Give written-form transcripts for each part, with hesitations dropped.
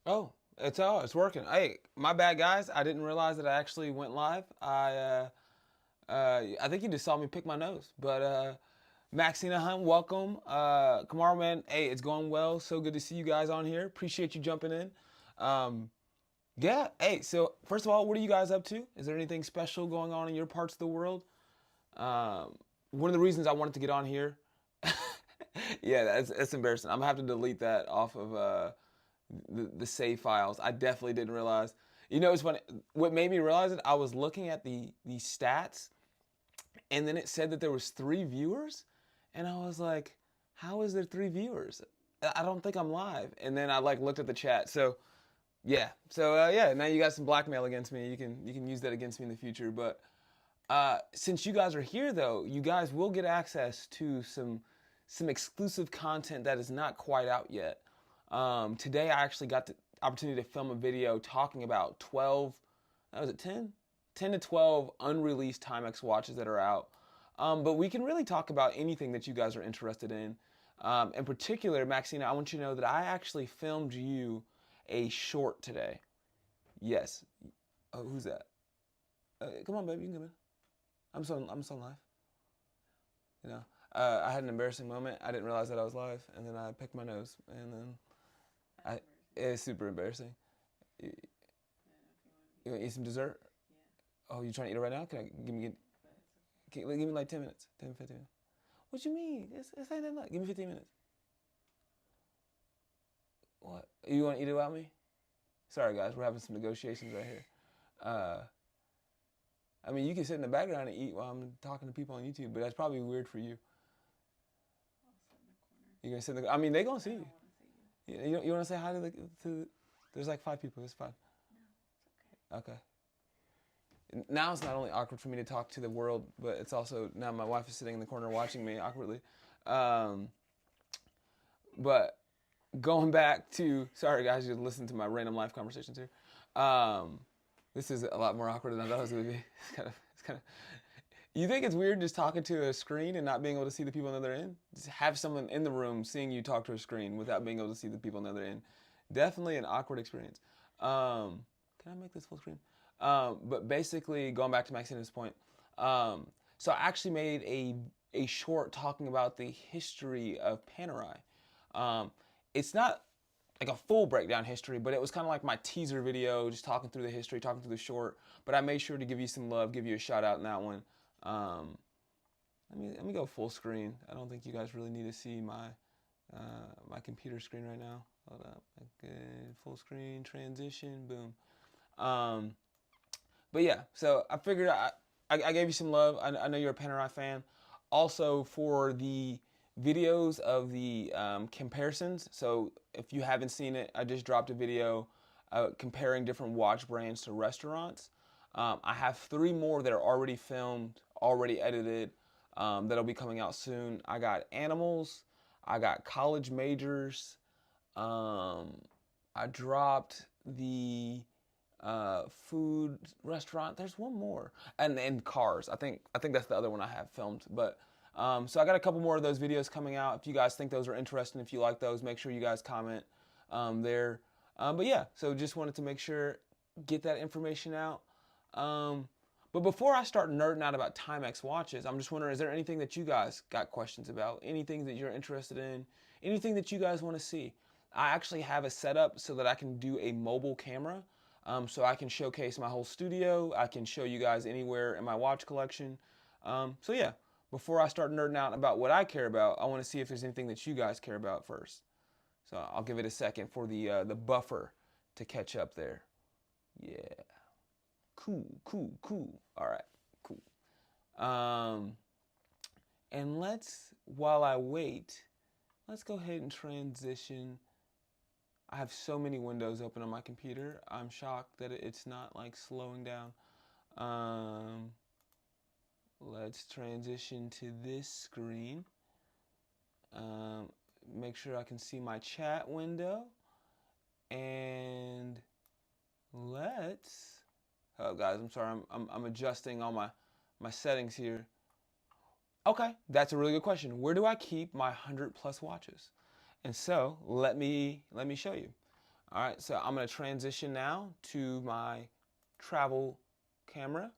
Oh, it's working. Hey, my bad, guys. I didn't realize that I actually went live. I think you just saw me pick my nose. But Maxina Hunt, welcome. Kamar, man, hey, it's going well. So good to see you guys on here. Appreciate you jumping in. Um, yeah, hey. So first of all, what are you guys up to? Is there anything special going on in your parts of the world? One of the reasons I wanted to get on here. Yeah, that's embarrassing. I'm gonna have to delete that off of the save files. I definitely didn't realize. You know, it's funny. What made me realize it? I was looking at the stats, and then it said that there was 3 viewers, and I was like, "How is there 3 viewers? I don't think I'm live." And then I like looked at the chat. So yeah, yeah. Now you got some blackmail against me. You can use that against me in the future. But since you guys are here, though, you guys will get access to some exclusive content that is not quite out yet. Today, I actually got the opportunity to film a video talking about 12, was it 10? 10 to 12 unreleased Timex watches that are out. But we can really talk about anything that you guys are interested in. In particular, Maxina, I want you to know that I actually filmed you a short today. Yes. Oh, who's that? Come on, baby, you can come in. I'm so live. You know, I had an embarrassing moment. I didn't realize that I was live, and then I picked my nose, and then I it's super embarrassing. You, you want to eat some dessert? Oh, you trying to eat it right now? Can I give me like 10 minutes, 10, 15 minutes. What you mean? It's ain't that much. Give me 15 minutes. What? You want to eat it without me? Sorry, guys, we're having some negotiations right here. Uh, I mean, you can sit in the background and eat while I'm talking to people on YouTube, but that's probably weird for you. You're gonna sit in the. I mean, they gonna see you. You want to say hi to the. There's like 5 people. It's fine. Okay. Now it's not only awkward for me to talk to the world, but it's also now my wife is sitting in the corner watching me awkwardly. Um, but going back to sorry guys, you listen to my random life conversations here. Um, this is a lot more awkward than I thought it was gonna be. It's kind of. You think it's weird just talking to a screen and not being able to see the people on the other end? Just have someone in the room seeing you talk to a screen without being able to see the people on the other end. Definitely an awkward experience. Can I make this full screen? But basically, going back to Maxina's point, so I actually made a short talking about the history of Panerai. It's not like a full breakdown history, but it was kind of like my teaser video, just talking through the history, talking through the short. But I made sure to give you some love, give you a shout out in that one. Um, let me go full screen. I don't think you guys really need to see my computer screen right now. Hold up. Okay, full screen transition. Boom. Um, but yeah, so I figured I gave you some love. I know you're a Panerai fan. Also for the videos of the comparisons. So if you haven't seen it, I just dropped a video comparing different watch brands to restaurants. I have 3 more that are already filmed, already edited, that'll be coming out soon. I got animals. I got college majors. Um, I dropped the food restaurant. There's one more, and cars. I think that's the other one I have filmed. But so I got a couple more of those videos coming out. If you guys think those are interesting, if you like those, make sure you guys comment there. But yeah, so just wanted to make sure get that information out. Um, but before I start nerding out about Timex watches, I'm just wondering, is there anything that you guys got questions about? Anything that you're interested in? Anything that you guys want to see? I actually have a setup so that I can do a mobile camera. So I can showcase my whole studio. I can show you guys anywhere in my watch collection. So yeah, before I start nerding out about what I care about, I want to see if there's anything that you guys care about first. So I'll give it a second for the buffer to catch up there. Yeah, cool, cool, cool. All right, cool. Um, and while I wait, let's go ahead and transition. I have so many windows open on my computer. I'm shocked that it's not like slowing down. Um, let's transition to this screen. Um, make sure I can see my chat window. And let's. Oh, guys, I'm sorry. I'm adjusting all my settings here. Okay, that's a really good question. Where do I keep my 100 plus watches? And so let me show you. All right, so I'm going to transition now to my travel camera.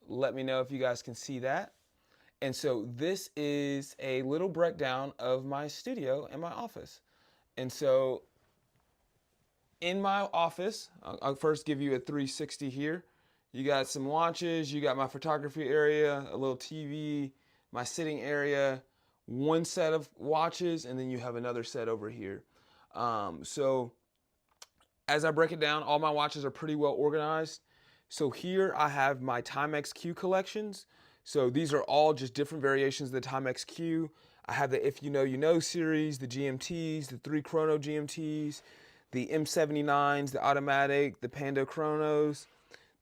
Let me know if you guys can see that. And so this is a little breakdown of my studio and my office. And so in my office, I'll first give you a 360 here. You got some watches, you got my photography area, a little TV, my sitting area, one set of watches, and then you have another set over here. So as I break it down, all my watches are pretty well organized. So here I have my Timex Q collections. So these are all just different variations of the Timex Q. I have the If You Know, You Know series, the GMTs, the 3 Chrono GMTs, the M79s, the automatic, the Pando Chronos.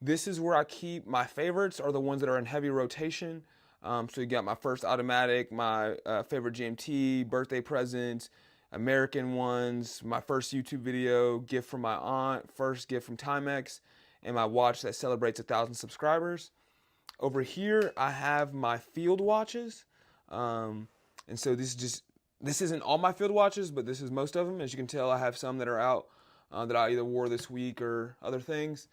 This is where I keep my favorites, are the ones that are in heavy rotation. So you got my first automatic, my favorite GMT, birthday presents, American ones, my first YouTube video, gift from my aunt, first gift from Timex, and my watch that celebrates 1,000 subscribers. Over here, I have my field watches. And so this isn't all my field watches, but this is most of them. As you can tell, I have some that are out that I either wore this week or other things.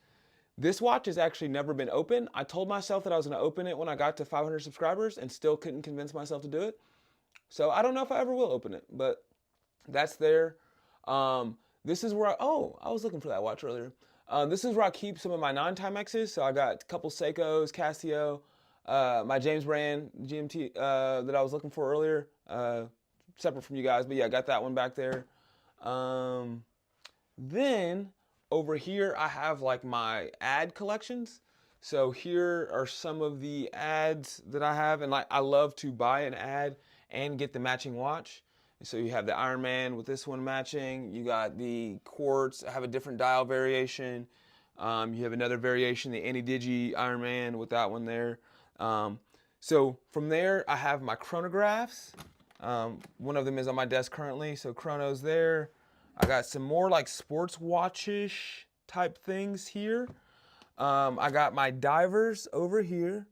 This watch has actually never been opened. I told myself that I was going to open it when I got to 500 subscribers and still couldn't convince myself to do it. So I don't know if I ever will open it, but that's there. This is where I was looking for that watch earlier. This is where I keep some of my non-Timexes. So I got a couple Seikos, Casio, my James brand GMT that I was looking for earlier, separate from you guys. But yeah, I got that one back there. Then over here, I have like my ad collections. So here are some of the ads that I have. And like, I love to buy an ad and get the matching watch. So you have the Iron Man with this one matching. You got the quartz. I have a different dial variation. You have another variation, the Anti-Digi Iron Man with that one there. So from there, I have my chronographs. One of them is on my desk currently. So chrono's there. I got some more like sports watch-ish type things here. I got my divers over here,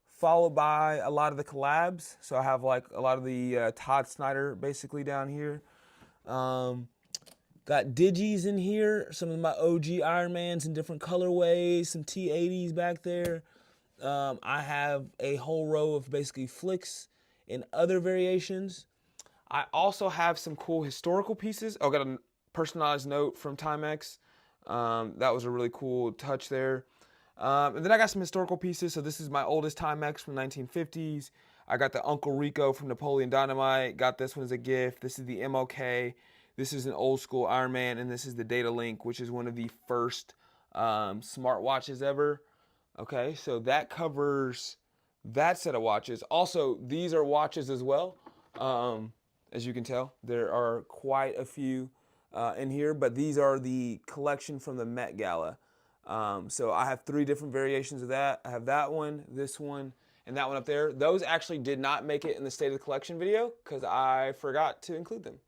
followed by a lot of the collabs. So I have like a lot of the Todd Snyder basically down here. Got Digis in here, some of my OG Ironmans in different colorways, some T80s back there. I have a whole row of basically flicks in other variations. I also have some cool historical pieces. I got a personalized note from Timex. That was a really cool touch there. And then I got some historical pieces. So this is my oldest Timex from the 1950s. I got the Uncle Rico from Napoleon Dynamite. Got this one as a gift. This is the MLK. This is an old school Iron Man. And this is the Data Link, which is one of the first smartwatches ever. Okay, so that covers that set of watches. Also, these are watches as well. As you can tell, there are quite a few in here, but these are the collection from the Met Gala. So I have 3 different variations of that. I have that one, this one, and that one up there. Those actually did not make it in the State of the Collection video because I forgot to include them.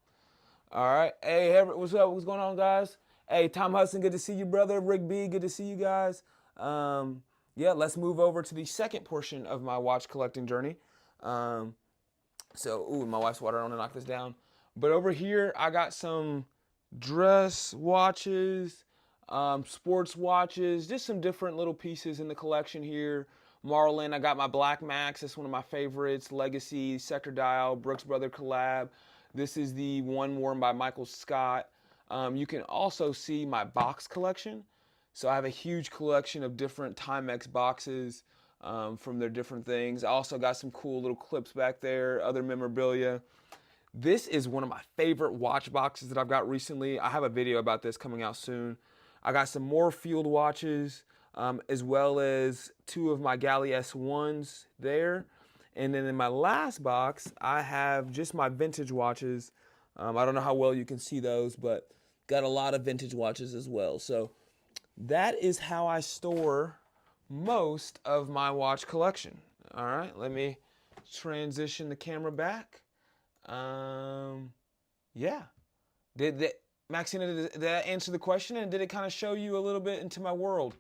All right. Hey, what's up? What's going on, guys? Hey, Tom Hudson, good to see you, brother. Rick B, good to see you guys. Yeah, let's move over to the second portion of my watch collecting journey. My wife's water, I want to knock this down. But over here, I got some dress watches, sports watches, just some different little pieces in the collection here. Marlin, I got my Black Max. That's one of my favorites. Legacy, Sector Dial, Brooks Brother collab. This is the one worn by Michael Scott. You can also see my box collection. So I have a huge collection of different Timex boxes from their different things. I also got some cool little clips back there, other memorabilia. This is one of my favorite watch boxes that I've got recently. I have a video about this coming out soon. I got some more field watches, as well as 2 of my Galley S1s there. And then in my last box, I have just my vintage watches. I don't know how well you can see those, but got a lot of vintage watches as well. So that is how I store most of my watch collection. All right, let me transition the camera back. Yeah. Maxina, did that answer the question? And did it kind of show you a little bit into my world?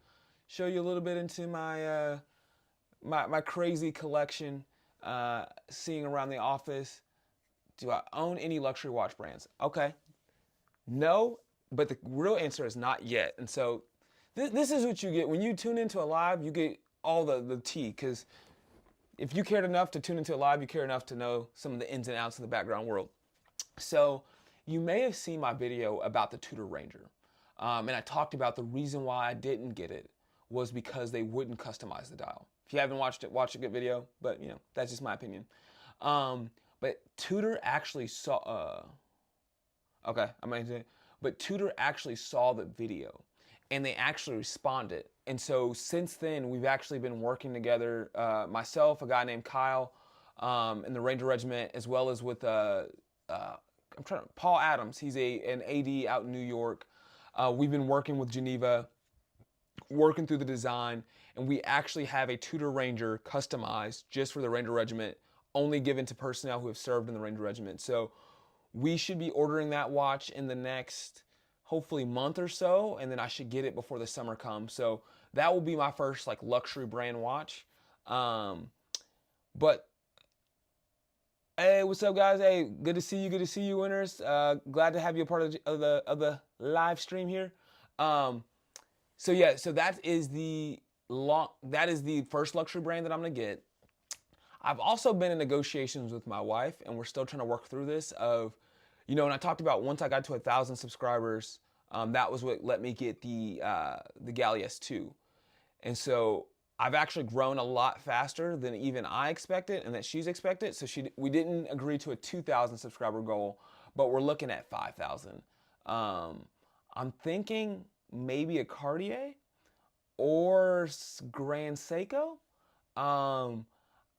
Show you a little bit into my my crazy collection, seeing around the office. Do I own any luxury watch brands? Okay. No, but the real answer is not yet. And so this is what you get when you tune into a live. You get all the tea, because if you cared enough to tune into a live, you care enough to know some of the ins and outs of the background world. So you may have seen my video about the Tudor Ranger. And I talked about the reason why I didn't get it was because they wouldn't customize the dial. If you haven't watched it, watch a good video, but that's just my opinion. But Tudor actually saw, okay, I'm going to say, but Tudor actually saw the video and they actually responded. And so since then, we've actually been working together, myself, a guy named Kyle, in the Ranger Regiment, as well as with Paul Adams. He's an AD out in New York. We've been working with Geneva, working through the design, and we actually have a Tudor Ranger customized just for the Ranger Regiment, only given to personnel who have served in the Ranger Regiment. So we should be ordering that watch in the next, hopefully, month or so, and then I should get it before the summer comes. So that will be my first like luxury brand watch. But hey, what's up, guys? Hey, good to see you. Good to see you, winners. Glad to have you a part of the live stream here. So that is the first luxury brand that I'm gonna get. I've also been in negotiations with my wife, and we're still trying to work through this. And I talked about once I got to 1,000 subscribers, that was what let me get the Galley S2, and so I've actually grown a lot faster than even I expected and that she's expected. So we didn't agree to a 2,000 subscriber goal, but we're looking at 5,000. I'm thinking maybe a Cartier or Grand Seiko.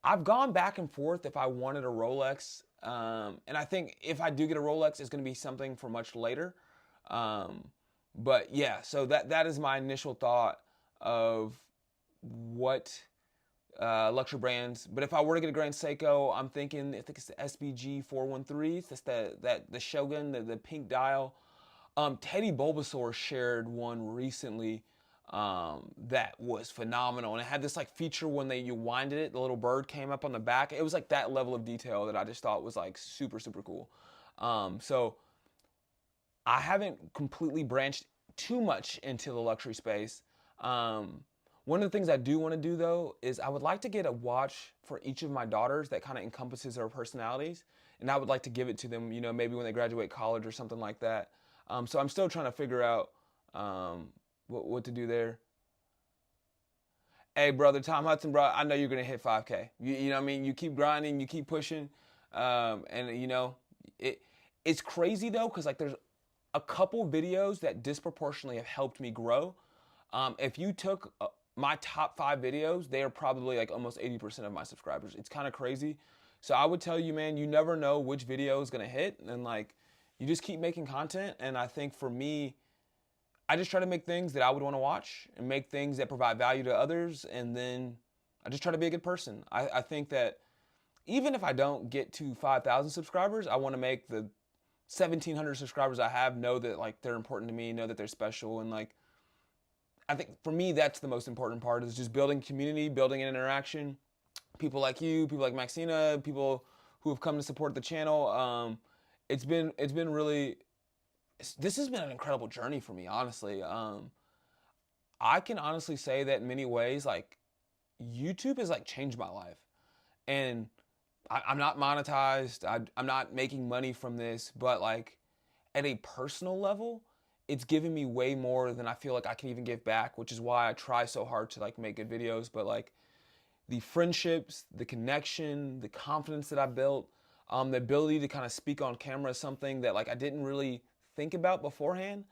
I've gone back and forth if I wanted a Rolex. And I think if I do get a Rolex, it's going to be something for much later. But yeah, so that is my initial thought of what luxury brands. But if I were to get a Grand Seiko, I think it's the SBG 413. That's the Shogun, the pink dial. Teddy Bulbasaur shared one recently that was phenomenal, and it had this like feature when you winded it, the little bird came up on the back. It was like that level of detail that I just thought was like super, super cool. So I haven't completely branched too much into the luxury space. One of the things I do want to do though is I would like to get a watch for each of my daughters that kind of encompasses their personalities, and I would like to give it to them, maybe when they graduate college or something like that. So I'm still trying to figure out what to do there. Hey, brother Tom Hudson, bro, I know you're gonna hit 5K. You know what I mean? You keep grinding, you keep pushing, and it's crazy though, because like there's a couple videos that disproportionately have helped me grow. If you took my top 5 videos, they are probably like almost 80% of my subscribers. It's kind of crazy. So I would tell you, man, you never know which video is gonna hit, and like you just keep making content. And I think for me, I just try to make things that I would want to watch and make things that provide value to others. And then I just try to be a good person. I think that even if I don't get to 5,000 subscribers, I want to make the 1,700 subscribers I have know that like they're important to me, know that they're special. And like, I think for me, that's the most important part, is just building community, building an interaction. People like you, people like Maxina, people who have come to support the channel. It's been really, this has been an incredible journey for me, honestly. I can honestly say that in many ways, like YouTube has like changed my life, and I'm not monetized. I'm not making money from this, but like at a personal level, it's given me way more than I feel like I can even give back, which is why I try so hard to like make good videos. But like the friendships, the connection, the confidence that I built, the ability to kind of speak on camera is something that like I didn't really think about beforehand,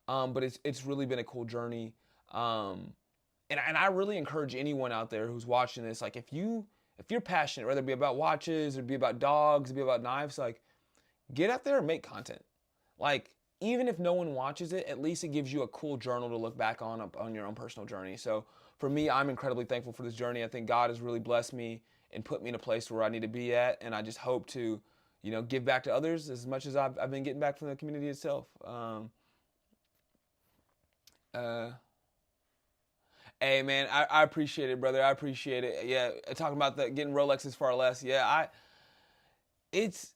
but it's really been a cool journey. And I really encourage anyone out there who's watching this, like if you're passionate, whether it be about watches, or be about dogs, or be about knives, like get out there and make content. Like even if no one watches it, at least it gives you a cool journal to look back on your own personal journey. So for me, I'm incredibly thankful for this journey. I think God has really blessed me and put me in a place where I need to be at, and I just hope to give back to others as much as I've been getting back from the community itself. Hey man, I appreciate it, brother. I appreciate it. Yeah, talking about getting Rolexes far less. Yeah, it's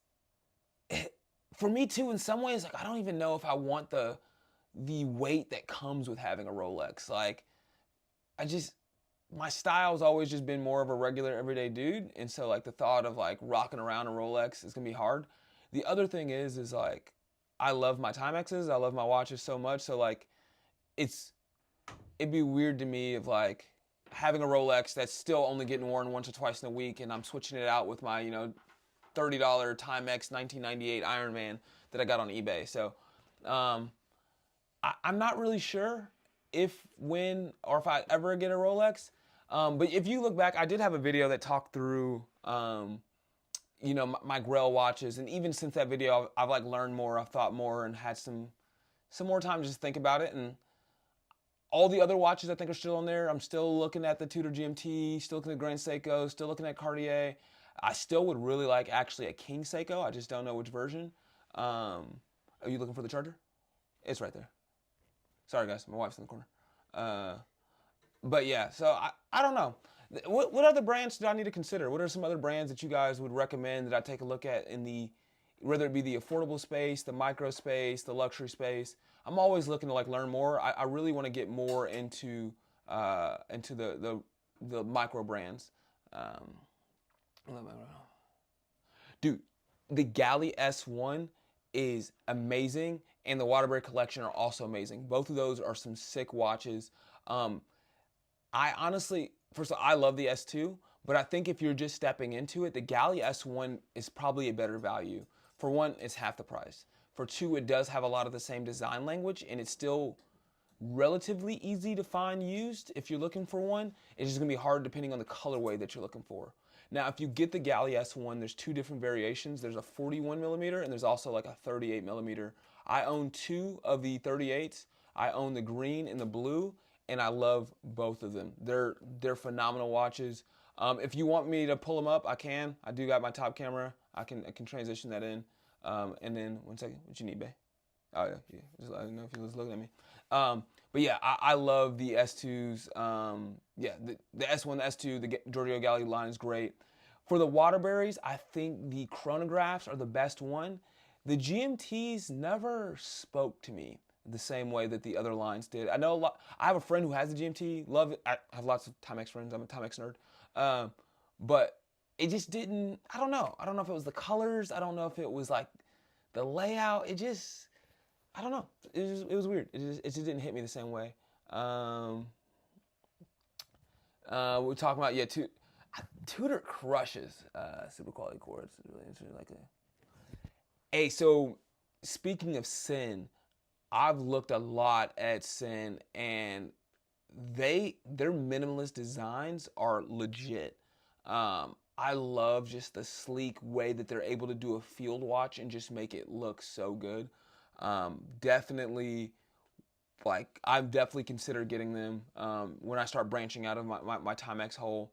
for me too. In some ways, like I don't even know if I want the the weight that comes with having a Rolex. Like, my style's always just been more of a regular everyday dude, and so like the thought of like rocking around a Rolex is gonna be hard. The other thing is like I love my Timexes, I love my watches so much, so like it'd be weird to me of like having a Rolex that's still only getting worn once or twice in a week, and I'm switching it out with my $30 Timex 1998 Ironman that I got on eBay. So I'm not really sure if, when, or if I ever get a Rolex. But if you look back, I did have a video that talked through, my Grail watches, and even since that video, I've like learned more, I've thought more, and had some more time to just think about it. And all the other watches I think are still on there. I'm still looking at the Tudor GMT, still looking at Grand Seiko, still looking at Cartier. I still would really like actually a King Seiko. I just don't know which version. Are you looking for the charger? It's right there. Sorry guys, my wife's in the corner. But yeah, so I don't know. What other brands do I need to consider? What are some other brands that you guys would recommend that I take a look at in the, whether it be the affordable space, the micro space, the luxury space? I'm always looking to like learn more. I really want to get more into the micro brands. Dude, the Galley S1 is amazing, and the Waterbury Collection are also amazing. Both of those are some sick watches. I honestly, first of all, I love the S2, but I think if you're just stepping into it, the Galley S1 is probably a better value. For one, it's half the price. For two, it does have a lot of the same design language, and it's still relatively easy to find used if you're looking for one. It's just gonna be hard depending on the colorway that you're looking for. Now, if you get the Galley S1, there's two different variations. There's a 41 millimeter, and there's also like a 38 millimeter. I own two of the 38s. I own the green and the blue, and I love both of them. They're phenomenal watches. If you want me to pull them up, I can. I do got my top camera. I can transition that in. And then, one second, what you need, babe? Oh, yeah. Just let me know if you was looking at me. But yeah, I love the S2s. The S1, the S2, the Giorgio Galli line is great. For the Waterburys, I think the chronographs are the best one. The GMTs never spoke to me the same way that the other lines did. I know a lot. I have a friend who has the GMT. Love it. I have lots of Timex friends. I'm a Timex nerd. But it just didn't. I don't know. I don't know if it was the colors. I don't know if it was like the layout. It just. I don't know. It was weird. It just didn't hit me the same way. We're talking about Tudor crushes super quality quartz. It's really interesting. Hey, so speaking of Sin, I've looked a lot at Sin, and their minimalist designs are legit. I love just the sleek way that they're able to do a field watch and just make it look so good. Definitely, like, I've definitely considered getting them when I start branching out of my Timex hole.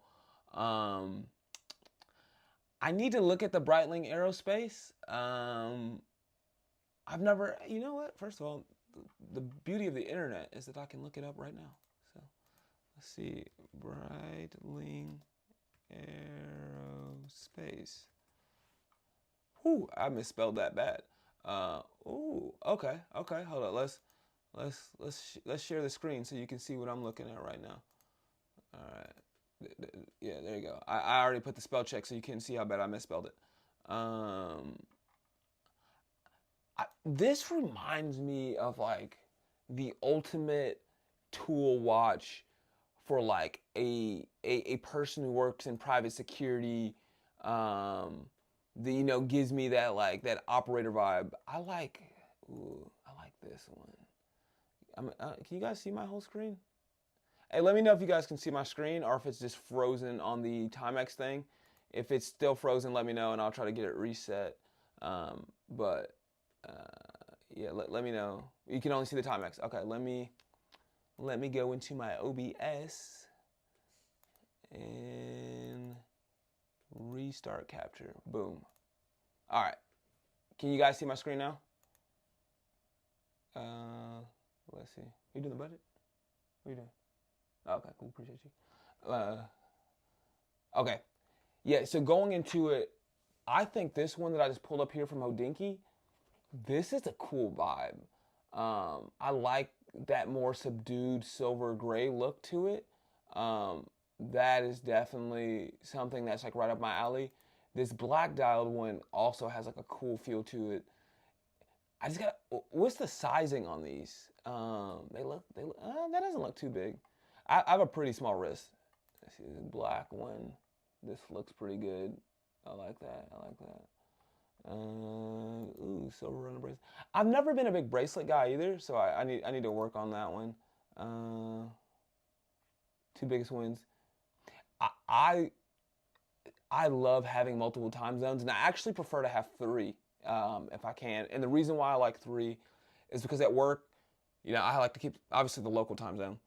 I need to look at the Breitling Aerospace. I've never, you know what? First of all, the beauty of the internet is that I can look it up right now. So let's see, Breitling Aerospace. Whew, I misspelled that bad. Okay. Hold on. Let's share the screen so you can see what I'm looking at right now. All right. Yeah, there you go. I already put the spell check so you can see how bad I misspelled it. This reminds me of like the ultimate tool watch for like a person who works in private security. Gives me that like that operator vibe. I like this one. Can you guys see my whole screen? Hey, let me know if you guys can see my screen or if it's just frozen on the Timex thing. If it's still frozen, let me know and I'll try to get it reset. Let me know. You can only see the Timex. Okay, let me go into my OBS and restart capture. Boom. All right. Can you guys see my screen now? Let's see. You doing the budget? What are you doing? Okay, cool. Appreciate you. Okay. Yeah, so going into it, I think this one that I just pulled up here from Hodinkee, this is a cool vibe. I like that more subdued silver gray look to it. Um, that is definitely something that's like right up my alley. This black dialed one also has like a cool feel to it. I just got. What's the sizing on these? That doesn't look too big. I have a pretty small wrist. Let's see this black one. This looks pretty good. I like that. I like that. Silver runner bracelet. I've never been a big bracelet guy either, so I need to work on that one. Uh, Two biggest wins. I, I I love having multiple time zones, and I actually prefer to have three if I can. And the reason why I like three is because at work, I like to keep obviously the local time zone,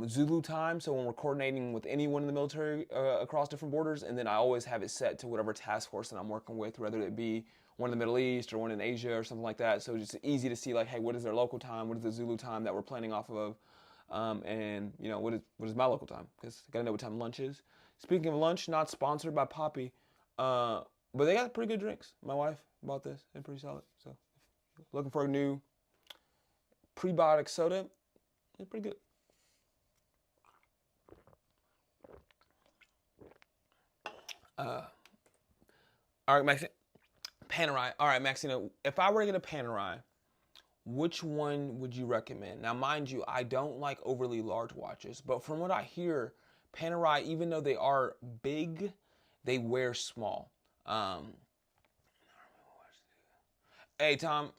Zulu time. So when we're coordinating with anyone in the military across different borders, and then I always have it set to whatever task force that I'm working with, whether it be one in the Middle East or one in Asia or something like that. So it's just easy to see like, hey, what is their local time? What is the Zulu time that we're planning off of? And what is my local time? Because I gotta know what time lunch is. Speaking of lunch, not sponsored by Poppy, but they got pretty good drinks. My wife bought this; they're pretty solid. So, looking for a new prebiotic soda, it's pretty good. All right, Maxine, Panerai. All right, Maxine, if I were to get a Panerai, which one would you recommend? Now, mind you, I don't like overly large watches, but from what I hear, Panerai, even though they are big, they wear small. Um, hey, Tom.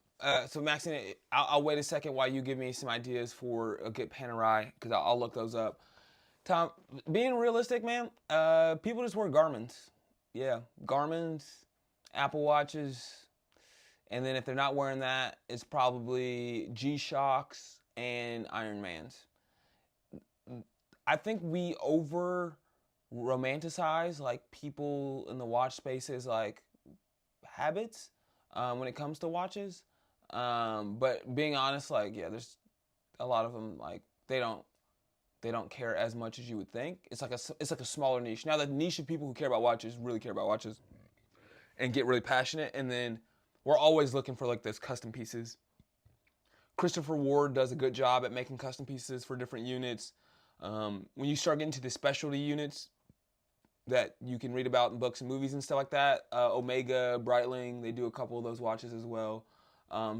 So, Maxine, I'll wait a second while you give me some ideas for a good Panerai, because I'll look those up. Tom, being realistic, man, people just wear Garmin's. Yeah, Garmin's, Apple Watches, and then if they're not wearing that, it's probably G-Shocks and Ironmans. I think we over romanticize like people in the watch spaces like habits when it comes to watches. But being honest, like there's a lot of them like they don't care as much as you would think. It's like a smaller niche. Now the niche of people who care about watches really care about watches and get really passionate, and then we're always looking for like those custom pieces. Christopher Ward does a good job at making custom pieces for different units. When you start getting to the specialty units that you can read about in books and movies and stuff like that, Omega, Breitling, they do a couple of those watches as well.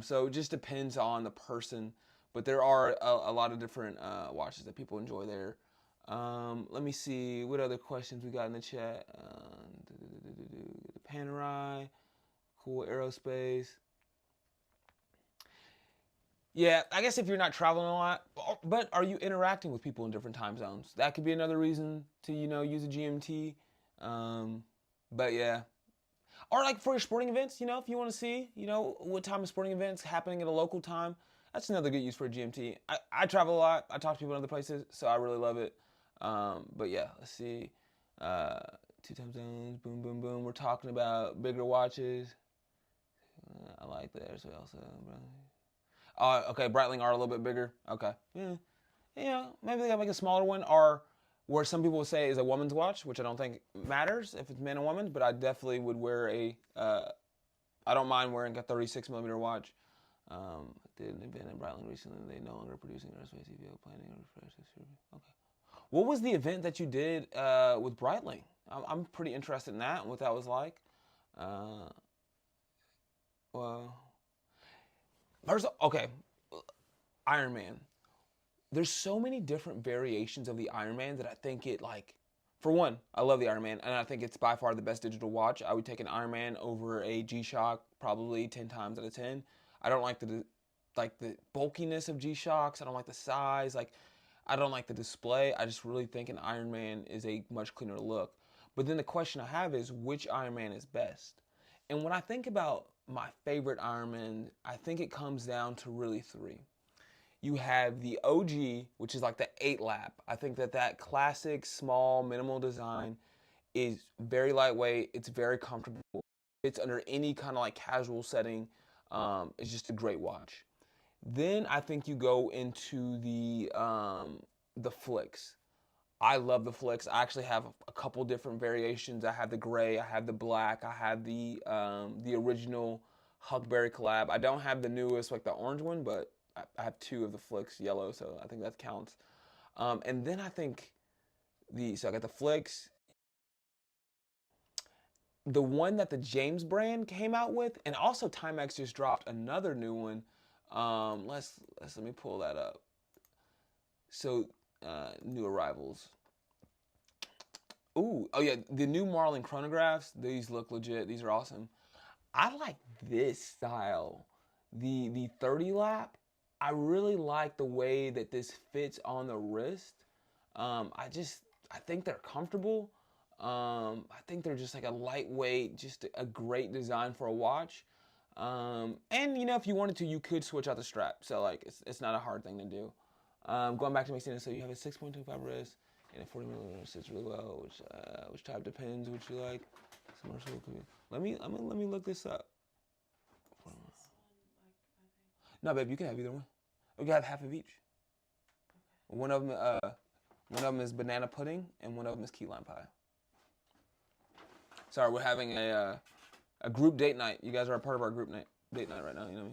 So it just depends on the person, but there are a lot of different watches that people enjoy there. Let me see what other questions we got in the chat. The Panerai, cool aerospace. Yeah, I guess if you're not traveling a lot, but are you interacting with people in different time zones? That could be another reason to, use a GMT. Um, but yeah. Or like for your sporting events, if you want to see, what time of sporting events happening at a local time, that's another good use for a GMT. I travel a lot. I talk to people in other places, so I really love it. But yeah, let's see. Uh, Two time zones, boom, boom, boom. We're talking about bigger watches. I like that as well. So, okay, Breitling are a little bit bigger. Okay. Yeah, maybe they got like a smaller one, or where some people would say is a woman's watch, which I don't think matters if it's men and women, but I definitely would wear I don't mind wearing a 36 millimeter watch. Did an event in Breitling recently. They no longer producing aerospace EVO planning or refresh this year. Okay. What was the event that you did with Breitling? I'm pretty interested in that and what that was like. Uh, well, first, okay, Iron Man. There's so many different variations of the Iron Man that I think it like. For one, I love the Iron Man, and I think it's by far the best digital watch. I would take an Iron Man over a G-Shock probably 10 times out of 10. I don't like the bulkiness of G-Shocks. I don't like the size. Like, I don't like the display. I just really think an Iron Man is a much cleaner look. But then the question I have is which Iron Man is best? And when I think about my favorite Iron Man, I think it comes down to really three. You have the OG, which is like the 8 lap. I think that classic, small, minimal design is very lightweight. It's very comfortable. It's under any kind of like casual setting. It's just a great watch. Then I think you go into the Flicks. I love the Flicks. I actually have a couple different variations. I have the gray, I have the black, I have the original Huckberry collab. I don't have the newest, like the orange one, but I have 2 of the Flicks yellow, so I think that counts. And then I think so I got the Flicks. The one that the James brand came out with, and also Timex just dropped another new one. Let me pull that up. So new arrivals. Ooh, oh yeah, the new Marlin chronographs. These look legit. These are awesome. I like this style, the 30 lap. I really like the way that this fits on the wrist. I think they're comfortable. I think they're just like a lightweight, just a great design for a watch. And if you wanted to, you could switch out the strap. So like, it's not a hard thing to do. Going back to Mixina, so you have a 6.25 wrist and a 40 millimeter sits really well. Which type depends what you like. Let me look this up. No, babe, you can have either one. We can have half of each. One of them is banana pudding, and one of them is key lime pie. Sorry, we're having a group date night. You guys are a part of our group date night right now. You know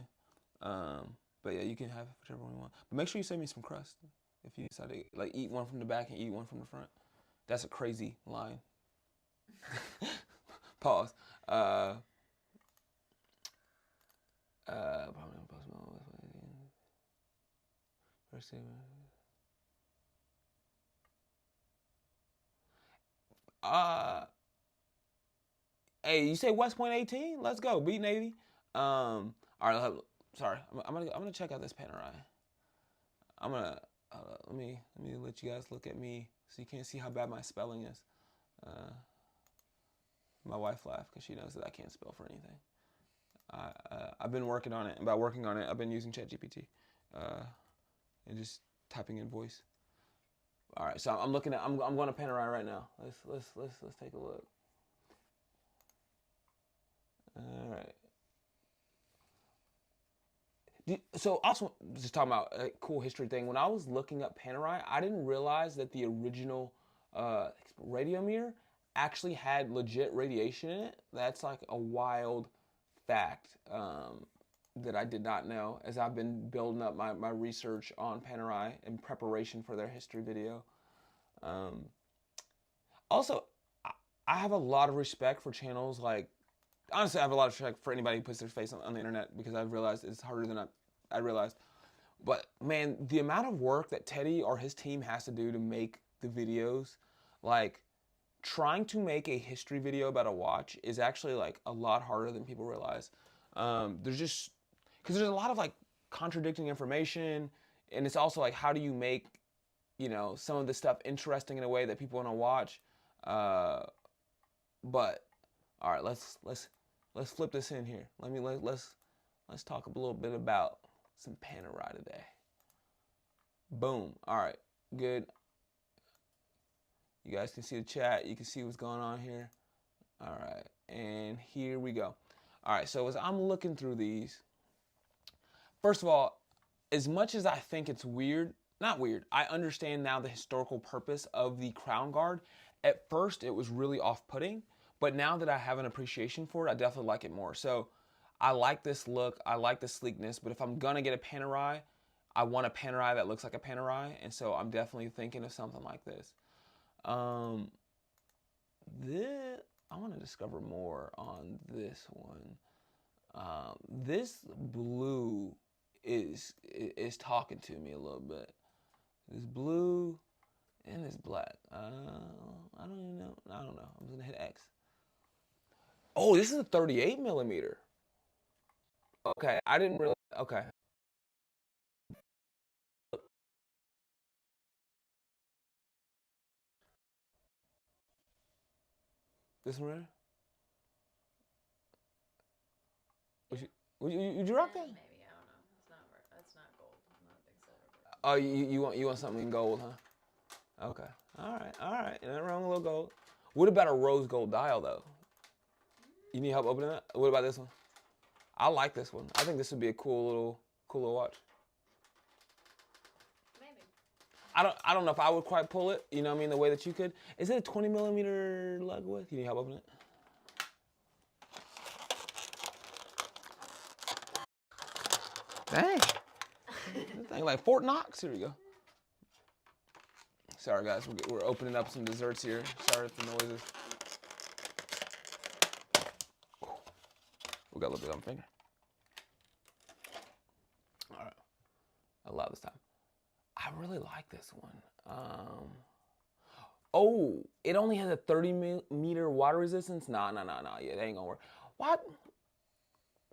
what I mean? But yeah, you can have whichever one you want. But make sure you send me some crust if you decide to like eat one from the back and eat one from the front. That's a crazy line. Pause. Hey, you say West Point 18? Let's go, beating 80. All right. Sorry, I'm gonna check out this Panerai. I'm gonna let me let you guys look at me so you can't see how bad my spelling is. My wife laughed because she knows that I can't spell for anything. I've been working on it. And by working on it, I've been using ChatGPT and just typing in voice. All right, so I'm going to Panerai right now. Let's take a look. All right. So also, just talking about a cool history thing. When I was looking up Panerai, I didn't realize that the original radiometer actually had legit radiation in it. That's like a wild fact that I did not know as I've been building up my research on Panerai in preparation for their history video. Also, I have a lot of respect for channels like, honestly, I have a lot of respect for anybody who puts their face on the internet because I've realized it's harder than I realized. But man, the amount of work that Teddy or his team has to do to make the videos, like trying to make a history video about a watch is actually like a lot harder than people realize. There's just, because there's a lot of like contradicting information, and it's also like, how do you make, some of this stuff interesting in a way that people want to watch? But all right, let's flip this in here. Let's talk a little bit about some Panerai today. Boom. All right, good. You guys can see the chat. You can see what's going on here. All right, and here we go. All right, so as I'm looking through these, first of all, as much as I think it's weird, not weird, I understand now the historical purpose of the crown guard. At first, it was really off-putting, but now that I have an appreciation for it, I definitely like it more. So I like this look. I like the sleekness, but if I'm going to get a Panerai, I want a Panerai that looks like a Panerai, and so I'm definitely thinking of something like this. I want to discover more on this one. This blue is talking to me a little bit. This blue and this black. I don't even know. I don't know. I'm gonna hit X. Oh, this is a 38 millimeter. Okay, I didn't really. Okay. This one right? Would you rock that? Maybe, I don't know. That's not gold. I'm not a big silver person. Oh, you want something in gold, huh? Okay. All right. Nothing wrong with a little gold. What about a rose gold dial though? You need help opening that? What about this one? I like this one. I think this would be a cool little watch. Maybe. I don't know if I would quite pull it. You know what I mean? The way that you could. Is it a 20 millimeter lug width? You need help opening it? Dang. Dang, like Fort Knox. Here we go. Sorry, guys. We're opening up some desserts here. Sorry if the noises. We got a little bit on my finger. All right. I love this time. I really like this one. Oh, it only has a 30-meter water resistance? Nah. Yeah, that ain't gonna work. What?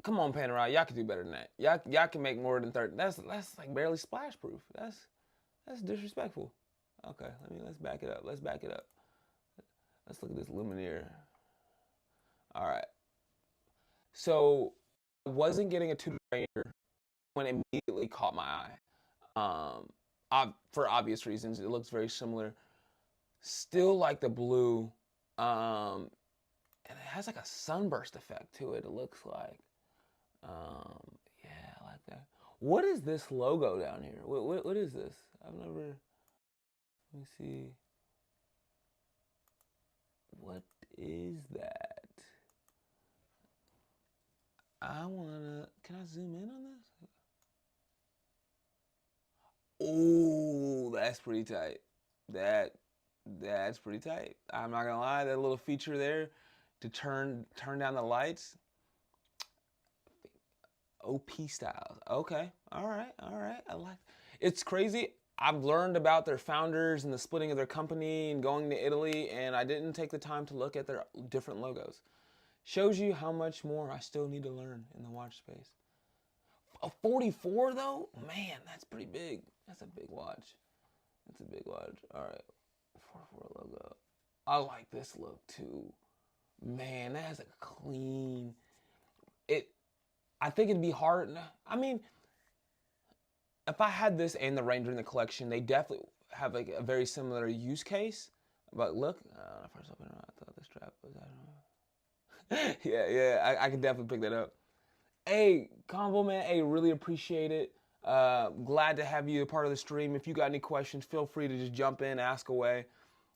Come on, Panerai. Y'all can do better than that. Y'all can make more than 30. That's like barely splash proof. That's disrespectful. Okay, let's back it up. Let's look at this Lumineer. All right. So I wasn't getting a tube Ranger when it immediately caught my eye. For obvious reasons, it looks very similar. Still like the blue, and it has like a sunburst effect to it. It looks like, yeah, I like that. What is this logo down here? What is this? I've never. Let me see. What is that? Can I zoom in on this? Oh, that's pretty tight. That's pretty tight. I'm not gonna lie, that little feature there to turn down the lights. OP styles. Okay. All right. I like. It's crazy. I've learned about their founders and the splitting of their company and going to Italy, and I didn't take the time to look at their different logos. Shows you how much more I still need to learn in the watch space. A 44 though? Man, that's pretty big. That's a big watch. All right. 44 logo. I like this look too. Man, that has a clean. I think it'd be hard. I mean, if I had this and the Ranger in the collection, they definitely have like a very similar use case. But look, first open, I thought the strap was, I don't know. yeah, I can definitely pick that up. Hey, Convo man, hey, really appreciate it. Glad to have you a part of the stream. If you got any questions, feel free to just jump in, ask away.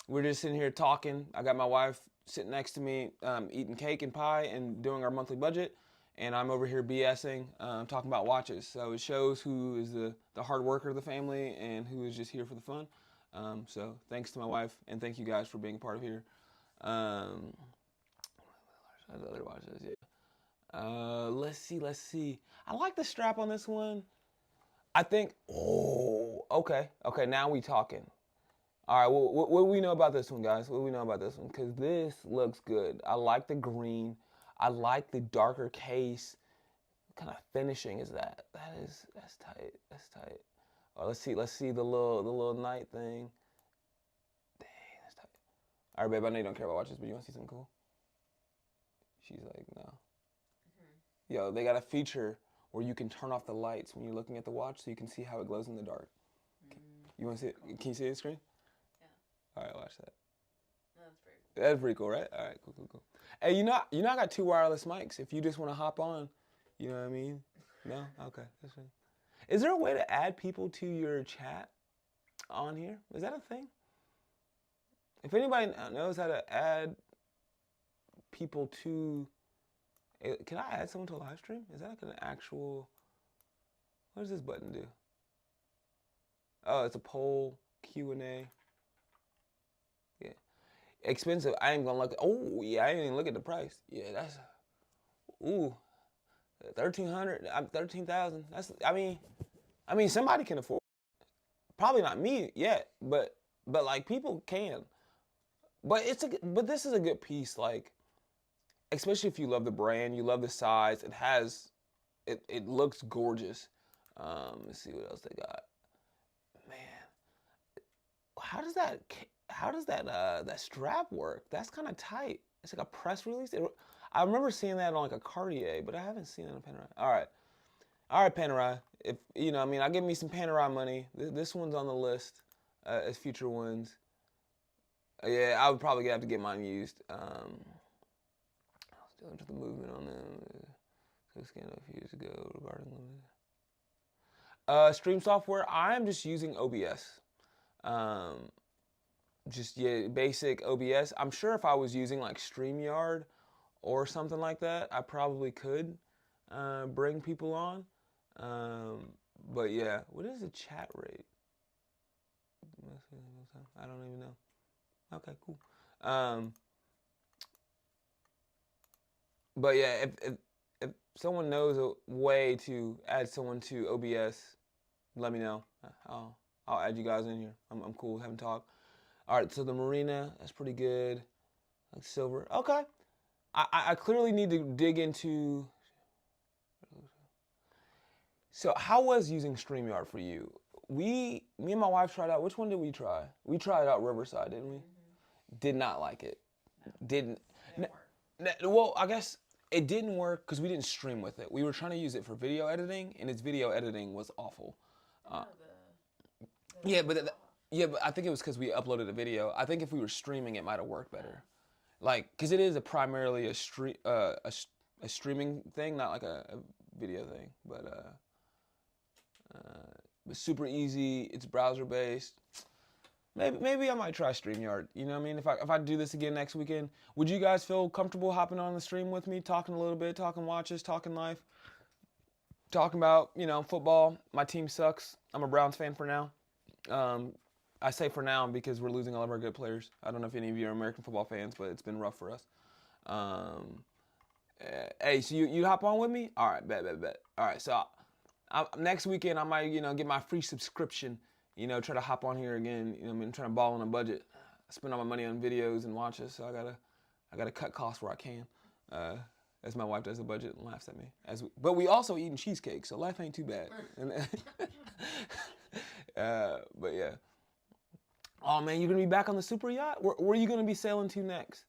We're just sitting here talking. I got my wife sitting next to me, eating cake and pie and doing our monthly budget. And I'm over here BSing, talking about watches. So it shows who is the hard worker of the family and who is just here for the fun. So thanks to my wife, and thank you guys for being a part of here. Other watches, yeah. Let's see. I like the strap on this one. I think, okay, now we talking. All right, what do we know about this one, guys? What do we know about this one? Because this looks good. I like the green. I like the darker case. What kind of finishing is that? That's tight. Oh, let's see the little night thing. Dang, that's tight. All right, babe, I know you don't care about watches, but you want to see something cool? She's like, no. Mm-hmm. Yo, they got a feature where you can turn off the lights when you're looking at the watch so you can see how it glows in the dark. You want to see it? Can you see the screen? Yeah. All right, watch that. That's pretty cool, right? All right, cool. Hey, you know I got 2 wireless mics. If you just want to hop on, you know what I mean? No? Okay, that's fine. Is there a way to add people to your chat on here? Is that a thing? If anybody knows how to add people to, can I add someone to a live stream? Is that like an actual, what does this button do? Oh, it's a poll, Q&A. Yeah. Expensive. I ain't gonna look. Oh yeah, I didn't even look at the price. Yeah, that's. Ooh, 1,300. 13,000. That's. I mean, somebody can afford. Probably not me yet, but like people can. But this is a good piece. Like, especially if you love the brand, you love the size. It looks gorgeous. Let's see what else they got. Man, how does that strap work? That's kind of tight. It's like a press release. I remember seeing that on like a Cartier, but I haven't seen it on Panerai. All right, Panerai. If I'll give me some Panerai money. This one's on the list as future ones. Yeah, I would probably have to get mine used. I was still into the movement on them. So scanned a few years ago regarding stream software. I'm just using OBS. Basic OBS. I'm sure if I was using like StreamYard or something like that, I probably could bring people on. But yeah, what is the chat rate? I don't even know. Okay, cool. But yeah, if someone knows a way to add someone to OBS, let me know. I'll add you guys in here. I'm cool having talk. All right, so the marina, that's pretty good. Like silver. Okay. I clearly need to dig into. So how was using StreamYard for you? Me and my wife tried out. Which one did we try? We tried out Riverside, didn't we? Mm-hmm. Did not like it. Didn't. Well, I guess it didn't work because we didn't stream with it. We were trying to use it for video editing, and its video editing was awful. Yeah, but I think it was because we uploaded a video. I think if we were streaming, it might have worked better. Like, because it is primarily a streaming thing, not like a video thing. But it's super easy. It's browser based. Maybe I might try StreamYard. You know what I mean? If I do this again next weekend, would you guys feel comfortable hopping on the stream with me, talking a little bit, talking watches, talking life, talking about, football? My team sucks. I'm a Browns fan for now. I say for now because we're losing all of our good players. I don't know if any of you are American football fans, but it's been rough for us. Hey, so you hop on with me? All right, bet. All right, so next weekend I might, get my free subscription. Try to hop on here again. I'm trying to ball on a budget. I spend all my money on videos and watches, so I gotta cut costs where I can. As my wife does the budget and laughs at me. But we also eating cheesecake, so life ain't too bad. But yeah. Oh man, you're gonna be back on the super yacht? Where are you gonna be sailing to next?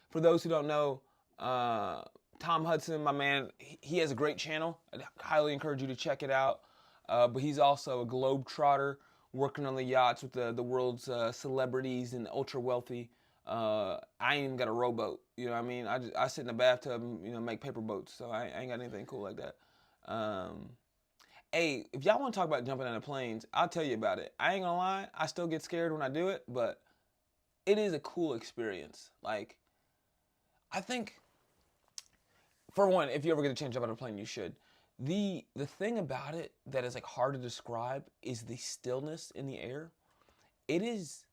For those who don't know, Tom Hudson, my man, he has a great channel. I highly encourage you to check it out. But he's also a globetrotter, working on the yachts with the world's celebrities and ultra wealthy. I ain't even got a rowboat. You know what I mean? I sit in the bathtub and make paper boats. So I ain't got anything cool like that. Hey, if y'all want to talk about jumping out of planes, I'll tell you about it. I ain't gonna lie, I still get scared when I do it, but it is a cool experience. Like, I think, for one, if you ever get a chance to jump out of a plane, you should. The thing about it that is like hard to describe is the stillness in the air. It is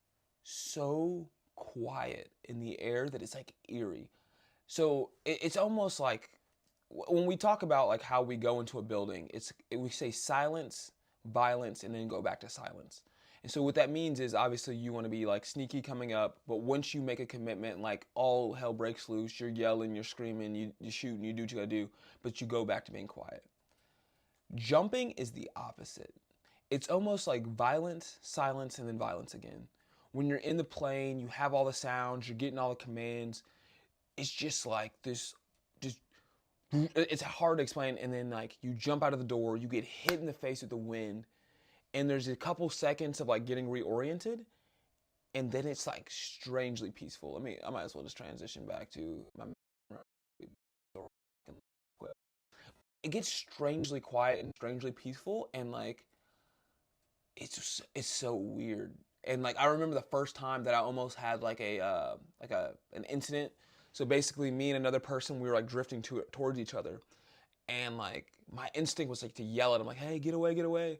so quiet in the air that it's like eerie. So it's almost like when we talk about like how we go into a building, we say silence, violence, and then go back to silence. And so what that means is obviously you want to be like sneaky coming up, but once you make a commitment, like all hell breaks loose, you're yelling, you're screaming, you shoot, and you do what you gotta do, but you go back to being quiet. Jumping is the opposite. It's almost like violence, silence, and then violence again. When you're in the plane, you have all the sounds, you're getting all the commands. It's just like this, it's hard to explain. And then like you jump out of the door, you get hit in the face with the wind, and there's a couple seconds of like getting reoriented, and then it's like strangely peaceful. I might as well just transition back to my. It gets strangely quiet and strangely peaceful, and like it's so weird. And like I remember the first time that I almost had like an incident. So basically, me and another person, we were like drifting towards each other, and like my instinct was like to yell at him, like, "Hey, get away, get away!"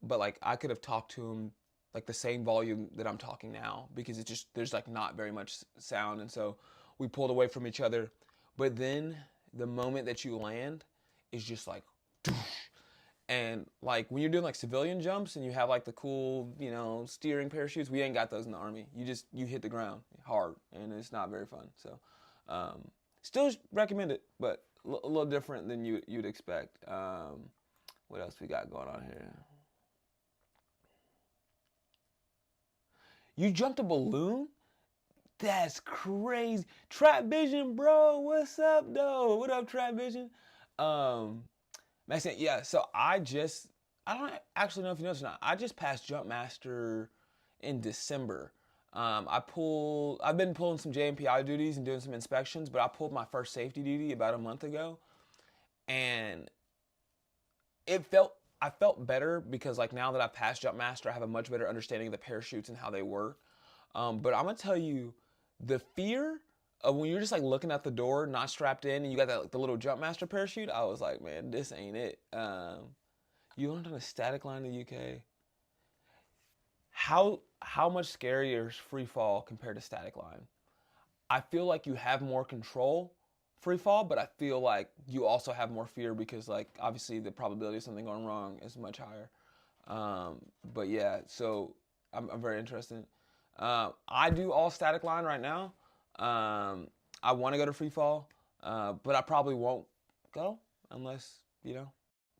But like I could have talked to him like the same volume that I'm talking now, because it's just there's like not very much sound, and so we pulled away from each other. But then the moment that you land is just like, and like when you're doing like civilian jumps and you have like the cool, steering parachutes, we ain't got those in the Army. You hit the ground hard, and it's not very fun. So still recommend it, but a little different than you'd expect. What else we got going on here? You jumped a balloon? That's crazy. Trap Vision, bro. What's up, though? What up, Trap Vision? Maxine, yeah, so I don't actually know if you noticed or not. I just passed Jump Master in December. I've been pulling some JMPI duties and doing some inspections, but I pulled my first safety duty about a month ago. And I felt better because like now that I passed Jump Master, I have a much better understanding of the parachutes and how they work. But I'm gonna tell you, the fear of when you're just like looking at the door, not strapped in, and you got the little Jump Master parachute, I was like, man, this ain't it. You learned on a static line in the UK. How much scarier is free fall compared to static line? I feel like you have more control free fall, but I feel like you also have more fear because, like, obviously the probability of something going wrong is much higher. But yeah, so I'm very interested. I do all static line right now. I want to go to free fall, but I probably won't go unless, you know,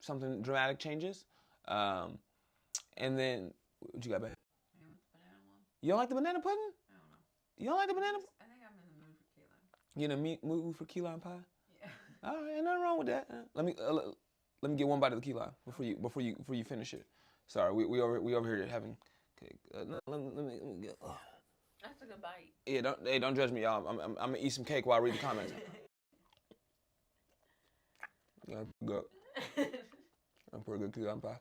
something dramatic changes. And then, what you got, babe? Banana one. You don't like the banana pudding? I don't know. You don't like the banana? I think I'm in the mood for key lime. You in the mood for key lime pie? Yeah. All right, ain't nothing wrong with that. Let me get one bite of the key lime before you finish it. Sorry, we over here having. Okay, let me get. That's a good bite. Yeah, don't judge me, y'all. I'm gonna eat some cake while I read the comments. Yeah, good. I'm pretty good key lime pie.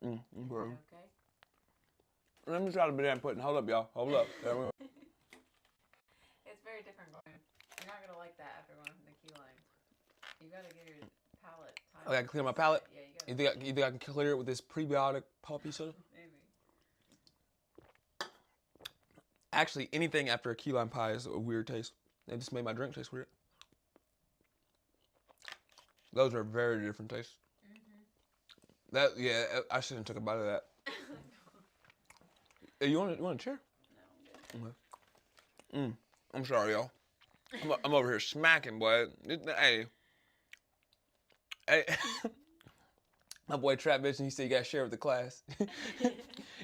Okay. Let me try the banana pudding. Hold up, y'all. Hold up. It's very different going. You're not gonna like that after going from the key lime. You gotta get your palate time. Oh, I can clear my palate? Yeah, you gotta. You think I can clear it with this prebiotic puppy soda? Maybe. Actually, anything after a key lime pie is a weird taste. They just made my drink taste weird. Those are very different tastes. I shouldn't have took a bite of that. Hey, you want a chair? No, I'm good. Okay. I'm sorry, y'all. I'm over here smacking, boy. Hey. My boy Trap bitch, and he said you gotta share with the class.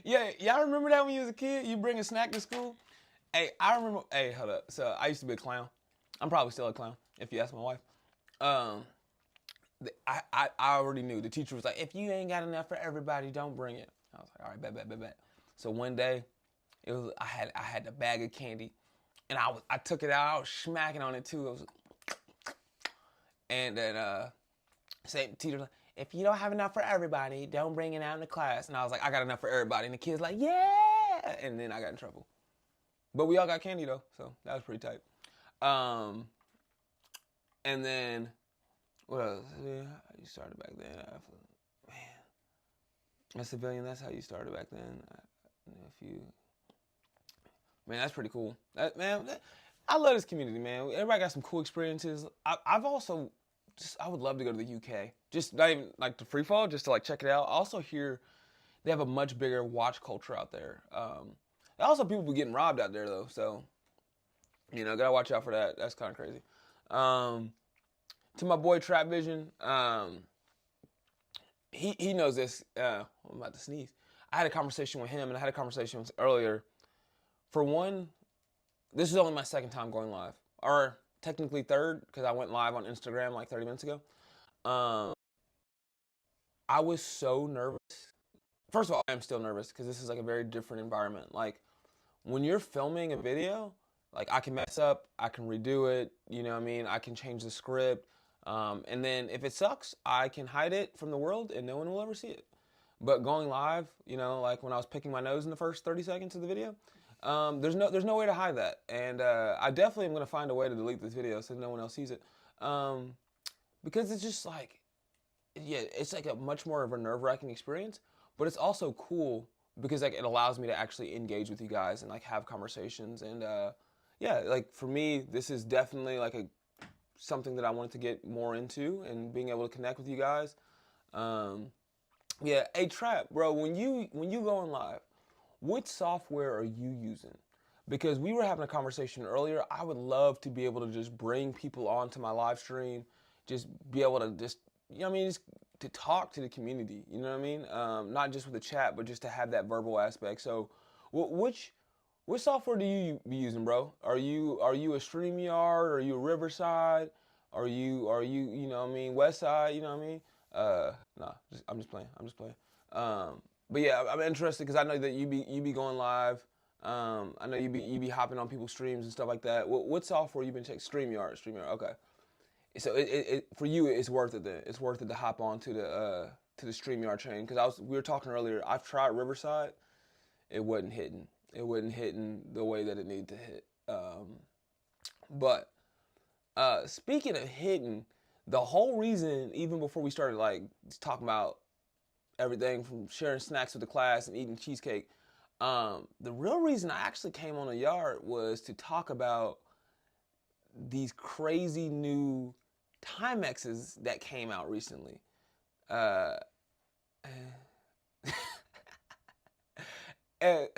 Yeah, y'all remember that when you was a kid? You bring a snack to school? Hey, I remember. Hey, hold up. So I used to be a clown. I'm probably still a clown, if you ask my wife. I already knew. The teacher was like, if you ain't got enough for everybody, don't bring it. I was like, all right, bet. So one day, I had the bag of candy, and I took it out. I was smacking on it too. And then same teacher was like, if you don't have enough for everybody, don't bring it out in the class. And I was like, I got enough for everybody. And the kids like, yeah. And then I got in trouble. But we all got candy though, so that was pretty tight. And then what else? Yeah, how you started back then? Man, a civilian. That's how you started back then. Man, that's pretty cool. I love this community, man. Everybody got some cool experiences. I would love to go to the UK. Just not even like to free fall, just to like check it out. I also hear they have a much bigger watch culture out there. Also, people be getting robbed out there though, so you know, gotta watch out for that. That's kind of crazy. To my boy Trap Vision, he knows this. I'm about to sneeze. I had a conversation with him, and I had a conversation earlier. For one, this is only my second time going live, or technically third, because I went live on Instagram like 30 minutes ago. I was so nervous. First of all, I'm still nervous because this is like a very different environment. Like when you're filming a video, like I can mess up, I can redo it, you know what I mean? I can change the script. And then if it sucks, I can hide it from the world and no one will ever see it. But going live, you know, like when I was picking my nose in the first 30 seconds of the video, there's no way to hide that. And I definitely am going to find a way to delete this video so no one else sees it. Because it's just like, yeah, it's like a much more of a nerve-wracking experience, but it's also cool because like it allows me to actually engage with you guys and like have conversations. And yeah, like for me, this is definitely like something that I wanted to get more into and being able to connect with you guys. Yeah, hey Trap, bro, when you going live, what software are you using? Because we were having a conversation earlier. I would love to be able to just bring people onto my live stream, just be able to just, you know what I mean, just to talk to the community, you know what I mean? Not just with the chat, but just to have that verbal aspect. So what software do you be using, bro? Are you a StreamYard? Are you a Riverside? Are you you know what I mean, Westside, you know what I mean? Nah, I'm just playing. But yeah, I'm interested because I know that you be going live. I know you be hopping on people's streams and stuff like that. What software you been checking? StreamYard, okay. So it for you, it's worth it then. It's worth it to hop on to the StreamYard chain because we were talking earlier. I've tried Riverside, it wasn't hitting. It wasn't hitting the way that it needed to hit. But speaking of hitting, the whole reason, even before we started like talking about everything from sharing snacks with the class and eating cheesecake, the real reason I actually came on the yard was to talk about these crazy new Timexes that came out recently. Uh, and,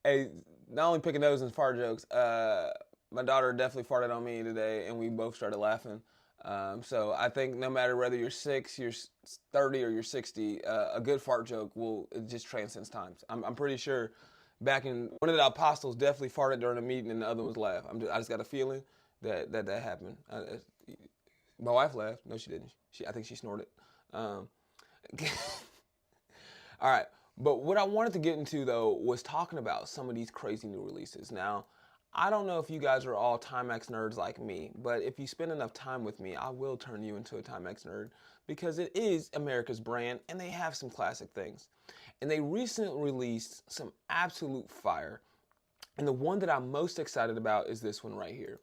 hey, not only picking those and fart jokes, my daughter definitely farted on me today, and we both started laughing. So I think no matter whether you're 6, you're 30, or you're 60, a good fart joke it just transcends times. I'm pretty sure back in one of the apostles definitely farted during a meeting, and the other was laugh. I just got a feeling that happened. My wife laughed. No, she didn't. I think she snorted. All right. But what I wanted to get into, though, was talking about some of these crazy new releases. Now, I don't know if you guys are all Timex nerds like me, but if you spend enough time with me, I will turn you into a Timex nerd because it is America's brand and they have some classic things. And they recently released some absolute fire. And the one that I'm most excited about is this one right here.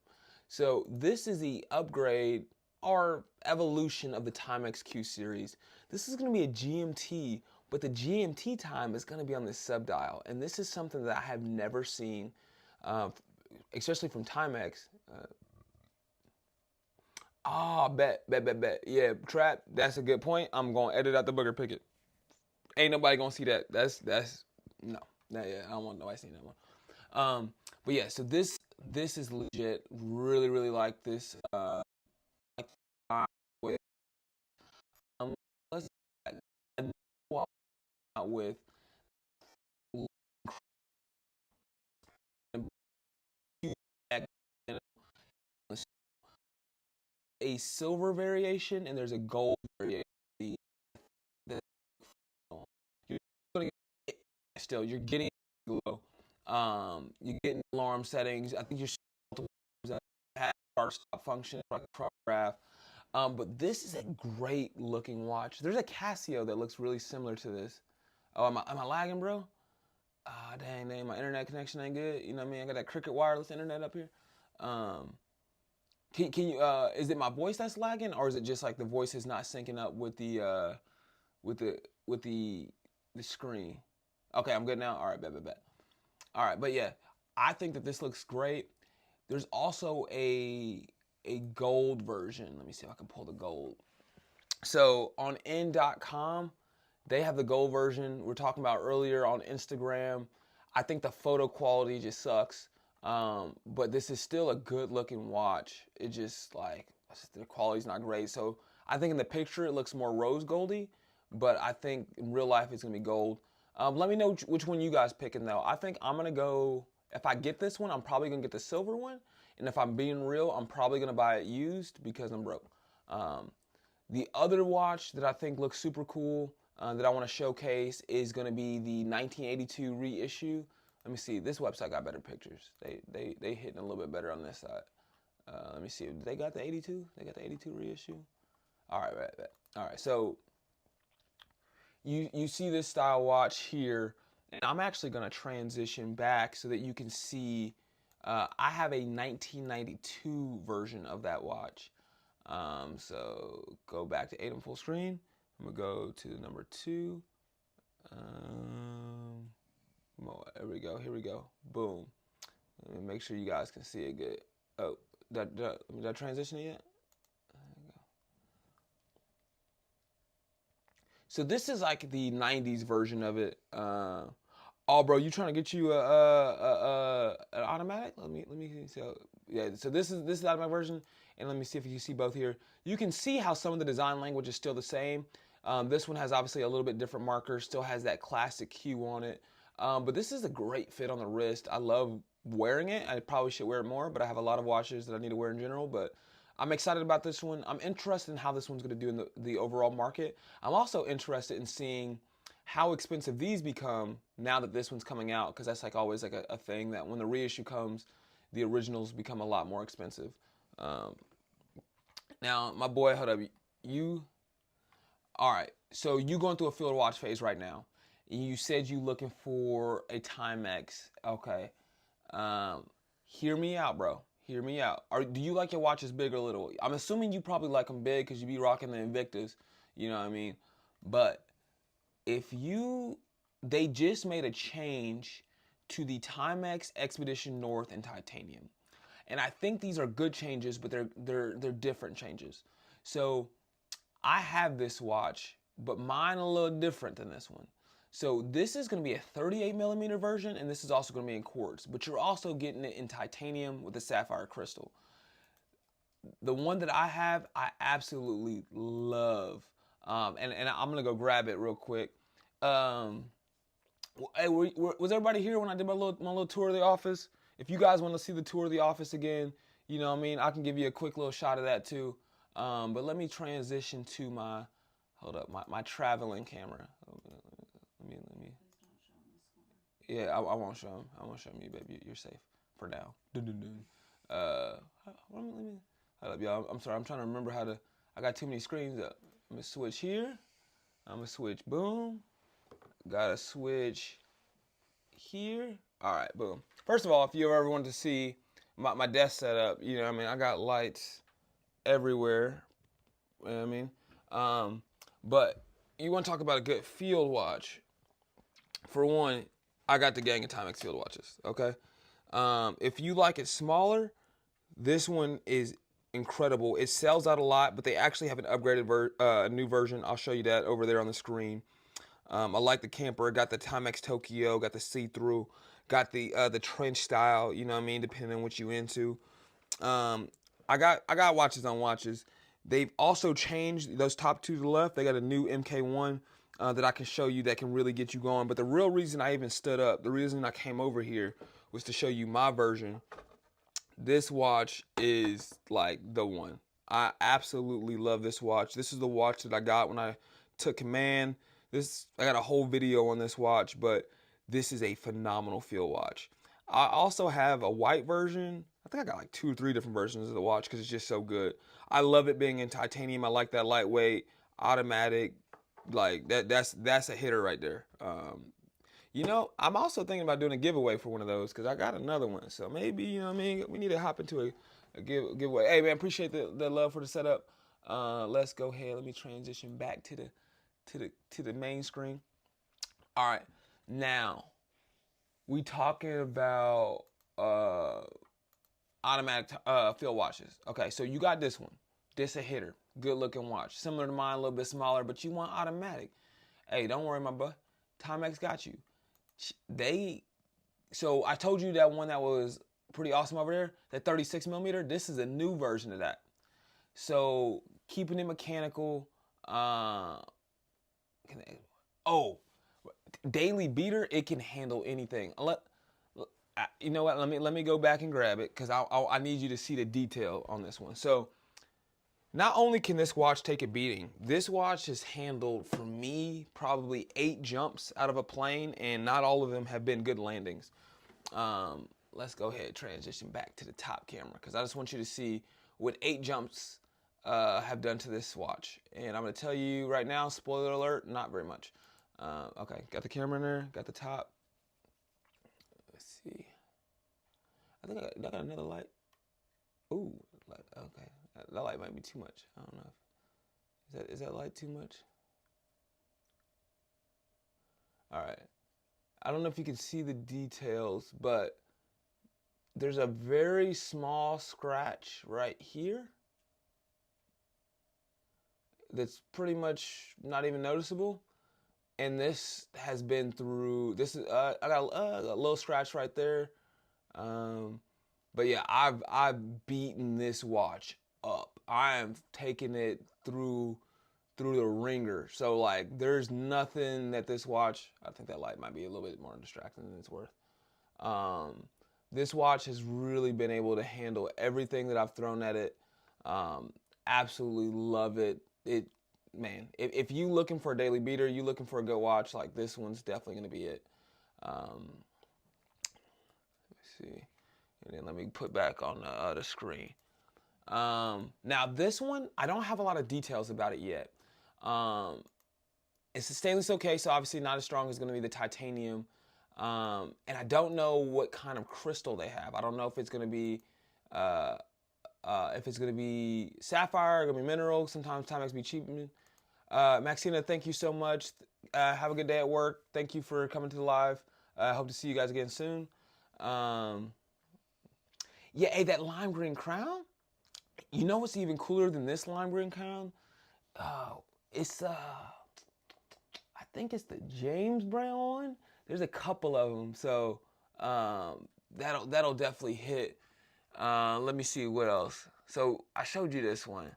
So this is the upgrade or evolution of the Timex Q series. This is going to be a GMT, but the GMT time is going to be on the sub-dial. And this is something that I have never seen, especially from Timex. Bet. Yeah, Trap, that's a good point. I'm going to edit out the booger picket. Ain't nobody going to see that. No. Yeah, I don't want nobody seeing that one. But yeah, so this is legit. Really, really like this. Let's out with a silver variation and there's a gold variation. You're getting glow. You're getting alarm settings. I think you're start stop function, graph. But this is a great looking watch. There's a Casio that looks really similar to this. Oh, am I lagging, bro? Dang, my internet connection ain't good. You know what I mean? I got that Cricket wireless internet up here. Can you? Is it my voice that's lagging, or is it just like the voice is not syncing up with the screen? Okay, I'm good now. All right, bet. All right, but yeah, I think that this looks great. There's also a gold version. Let me see if I can pull the gold. So on n.com, they have the gold version. We're talking about earlier on Instagram. I think the photo quality just sucks. But this is still a good looking watch. It just like the quality's not great. So I think in the picture it looks more rose goldy, but I think in real life it's gonna be gold. Let me know which one you guys picking though. I think I'm gonna go. If I get this one, I'm probably gonna get the silver one. And if I'm being real, I'm probably gonna buy it used because I'm broke. The other watch that I think looks super cool that I want to showcase is going to be the 1982 reissue. Let me see. This website got better pictures. They hitting a little bit better on this side. Let me see. They got the 82. They got the 82 reissue. All right, right. All right. So you see this style watch here, and I'm actually going to transition back so that you can see. I have a 1992 version of that watch. So go back to 8 on full screen. I'm gonna go to number 2. There we go. Here we go. Boom. Let me make sure you guys can see it good. Oh, did I transition it yet? There we go. So this is like the 90s version of it. Oh, bro, you trying to get you an automatic? Let me see. Yeah, so this is the automatic version, and let me see if you see both here. You can see how some of the design language is still the same. This one has obviously a little bit different markers, still has that classic Q on it. But this is a great fit on the wrist. I love wearing it. I probably should wear it more, but I have a lot of watches that I need to wear in general. But I'm excited about this one. I'm interested in how this one's going to do in the overall market. I'm also interested in seeing how expensive these become now that this one's coming out, because that's like always like a thing that when the reissue comes, the originals become a lot more expensive. Now, my boy, hold up, all right, so you going through a field watch phase right now. You said you looking for a Timex. Okay. Hear me out, bro. Hear me out. Do you like your watches big or little? I'm assuming you probably like them big because you be rocking the Invictus. You know what I mean? But they just made a change to the Timex Expedition North in titanium. And I think these are good changes, but they're different changes. So I have this watch, but mine a little different than this one. So this is going to be a 38 millimeter version, and this is also going to be in quartz, but you're also getting it in titanium with a sapphire crystal. The one that I have, I absolutely love. And I'm going to go grab it real quick. Hey, was everybody here when I did my little tour of the office? If you guys want to see the tour of the office again, you know what I mean, I can give you a quick little shot of that too. But let me transition to my traveling camera. Let me. Yeah, I won't show him. I won't show him you, baby. You're safe for now. Let me. Hold up, y'all. I'm sorry. I'm trying to remember how to. I got too many screens up. I'm gonna switch here. I'm gonna switch. Boom. Gotta switch here. All right, boom. First of all, if you ever wanted to see my desk setup, you know what I mean, I got lights everywhere. You know what I mean? But you want to talk about a good field watch. For one, I got the gang of Timex field watches, okay? If you like it smaller, this one is incredible. It sells out a lot, but they actually have an upgraded new version. I'll show you that over there on the screen. I like the camper. Got the Timex Tokyo. Got the see-through. Got the trench style. You know what I mean? Depending on what you into. I got watches on watches. They've also changed those top two to the left. They got a new MK1 that I can show you that can really get you going. But the real reason I even stood up, the reason I came over here was to show you my version. This watch is like the one. I absolutely love this watch. This is the watch that I got when I took command. I got a whole video on this watch, but this is a phenomenal field watch. I also have a white version. I think I got like 2 or 3 different versions of the watch because it's just so good. I love it being in titanium. I like that lightweight, automatic, like that's a hitter right there. You know, I'm also thinking about doing a giveaway for one of those because I got another one. So maybe, you know what I mean, we need to hop into a giveaway. Hey man, appreciate the love for the setup. Let's go ahead. Let me transition back to the main screen. All right, now we talking about automatic field watches. Okay, so you got this one. This a hitter, good looking watch, similar to mine, a little bit smaller, but you want automatic. Hey, don't worry, my boy. Timex got you. So I told you that one that was pretty awesome over there, that 36 millimeter. This is a new version of that. So keeping it mechanical. Daily beater, it can handle anything. You know what? Let me go back and grab it because I need you to see the detail on this one. So not only can this watch take a beating, this watch has handled for me probably 8 jumps out of a plane, and not all of them have been good landings. Let's go ahead and transition back to the top camera because I just want you to see what 8 jumps have done to this watch. And I'm going to tell you right now, spoiler alert, not very much. Okay, got the camera in there, got the top. Let's see. I think I got another light. Ooh, okay. That light might be too much. I don't know. Is that light too much? All right. I don't know if you can see the details, but there's a very small scratch right here that's pretty much not even noticeable. And this has been through, I got a little scratch right there. But yeah, I've beaten this watch up. I am taking it through the ringer. So like, there's nothing that this watch, I think that light might be a little bit more distracting than it's worth. This watch has really been able to handle everything that I've thrown at it. Absolutely love it. Man, if you looking for a daily beater, you looking for a good watch, like this one's definitely going to be it. Let's see. And then let me put back on the screen. Now this one, I don't have a lot of details about it yet. It's a stainless okay, so obviously not as strong as going to be the titanium. And I don't know what kind of crystal they have. I don't know if it's going to be If it's gonna be sapphire, gonna be mineral. Sometimes Timex be cheap. Maxina, thank you so much. Have a good day at work. Thank you for coming to the live. Hope to see you guys again soon. Yeah, hey, that lime green crown. You know what's even cooler than this lime green crown? It's I think it's the James brand one. There's a couple of them, so that'll definitely hit. Let me see what else. So I showed you this one.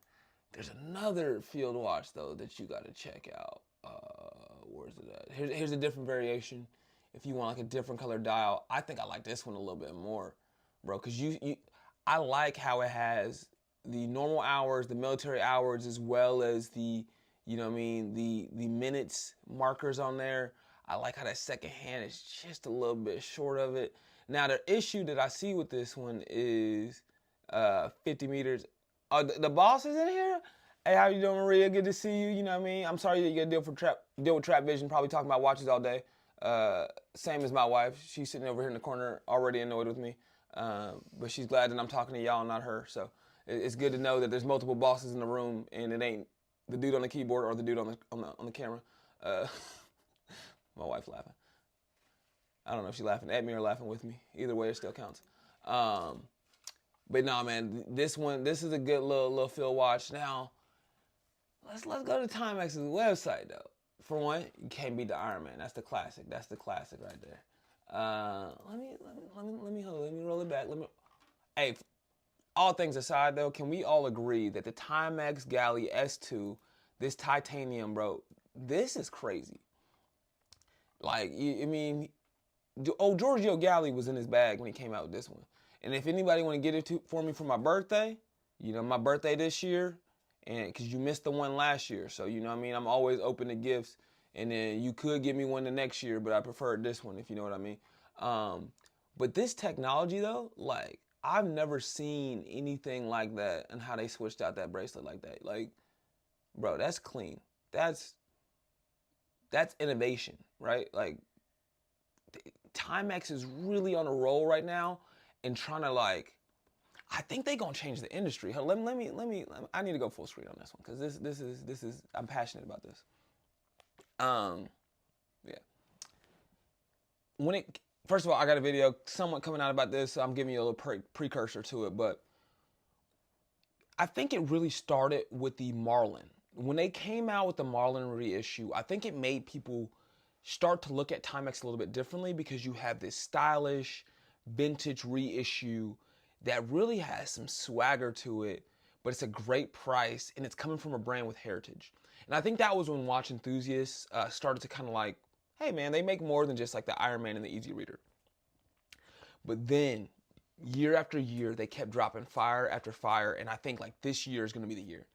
There's another field watch though that you gotta check out. Where's it at? Here's a different variation. If you want like a different color dial, I think I like this one a little bit more, bro. Cause I like how it has the normal hours, the military hours, as well as the, you know what I mean, the minutes markers on there. I like how that second hand is just a little bit short of it. Now the issue that I see with this one is 50 meters. Oh, the boss is in here? Hey, how you doing, Maria? Good to see you. You know what I mean? I'm sorry that you got to deal with Trap Vision, probably talking about watches all day. Same as my wife. She's sitting over here in the corner already annoyed with me. But she's glad that I'm talking to y'all, not her. So it's good to know that there's multiple bosses in the room and it ain't the dude on the keyboard or the dude on the camera. My wife laughing. I don't know if she's laughing at me or laughing with me. Either way, it still counts. But no, man, this is a good little field watch. Now, let's go to Timex's website though. For one, you can't beat the Iron Man. That's the classic. That's the classic right there. Let me roll it back. Hey, all things aside though, can we all agree that the Timex Galley S2, this titanium, bro, this is crazy. Like, I mean, Giorgio Galli was in his bag when he came out with this one. And if anybody want to get it for me for my birthday, you know, my birthday this year, and because you missed the one last year. So, you know what I mean? I'm always open to gifts. And then you could give me one the next year, but I preferred this one, if you know what I mean. But this technology, though, like, I've never seen anything like that and how they switched out that bracelet like that. Like, bro, that's clean. That's innovation, right? Like, Timex is really on a roll right now and trying to, like, I think they're gonna change the industry. Let me. I need to go full screen on this one because this is. I'm passionate about this. Yeah. First of all, I got a video somewhat coming out about this. So I'm giving you a little precursor to it, but I think it really started with the Marlin. When they came out with the Marlin reissue, I think it made people start to look at Timex a little bit differently because you have this stylish, vintage reissue that really has some swagger to it, but it's a great price and it's coming from a brand with heritage. And I think that was when watch enthusiasts started to kind of like, hey man, they make more than just like the Iron Man and the Easy Reader. But then year after year, they kept dropping fire after fire. And I think like this year is going to be the year.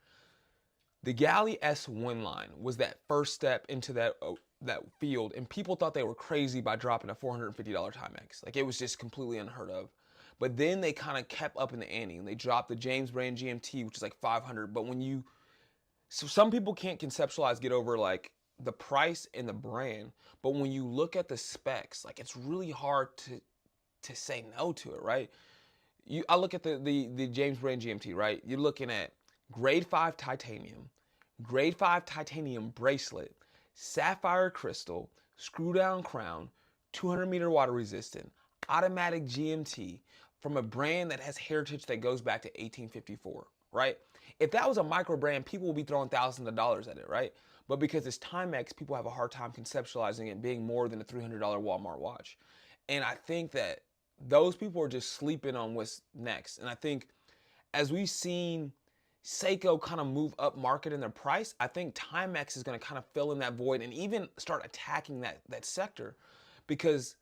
The Galley S1 line was that first step into that field. And people thought they were crazy by dropping a $450 Timex. Like it was just completely unheard of. But then they kind of kept up in the ante and they dropped the James brand GMT, which is like 500. But so some people can't get over like the price and the brand. But when you look at the specs, like it's really hard to say no to it, right? I look at the James brand GMT, right? You're looking at grade 5 titanium, grade 5 titanium bracelet, sapphire crystal, screw down crown, 200 meter water resistant, automatic GMT from a brand that has heritage that goes back to 1854, right? If that was a micro brand, people would be throwing thousands of dollars at it, right? But because it's Timex, people have a hard time conceptualizing it being more than a $300 Walmart watch. And I think that those people are just sleeping on what's next. And I think as we've seen Seiko kind of move up market in their price, I think Timex is going to kind of fill in that void and even start attacking that sector because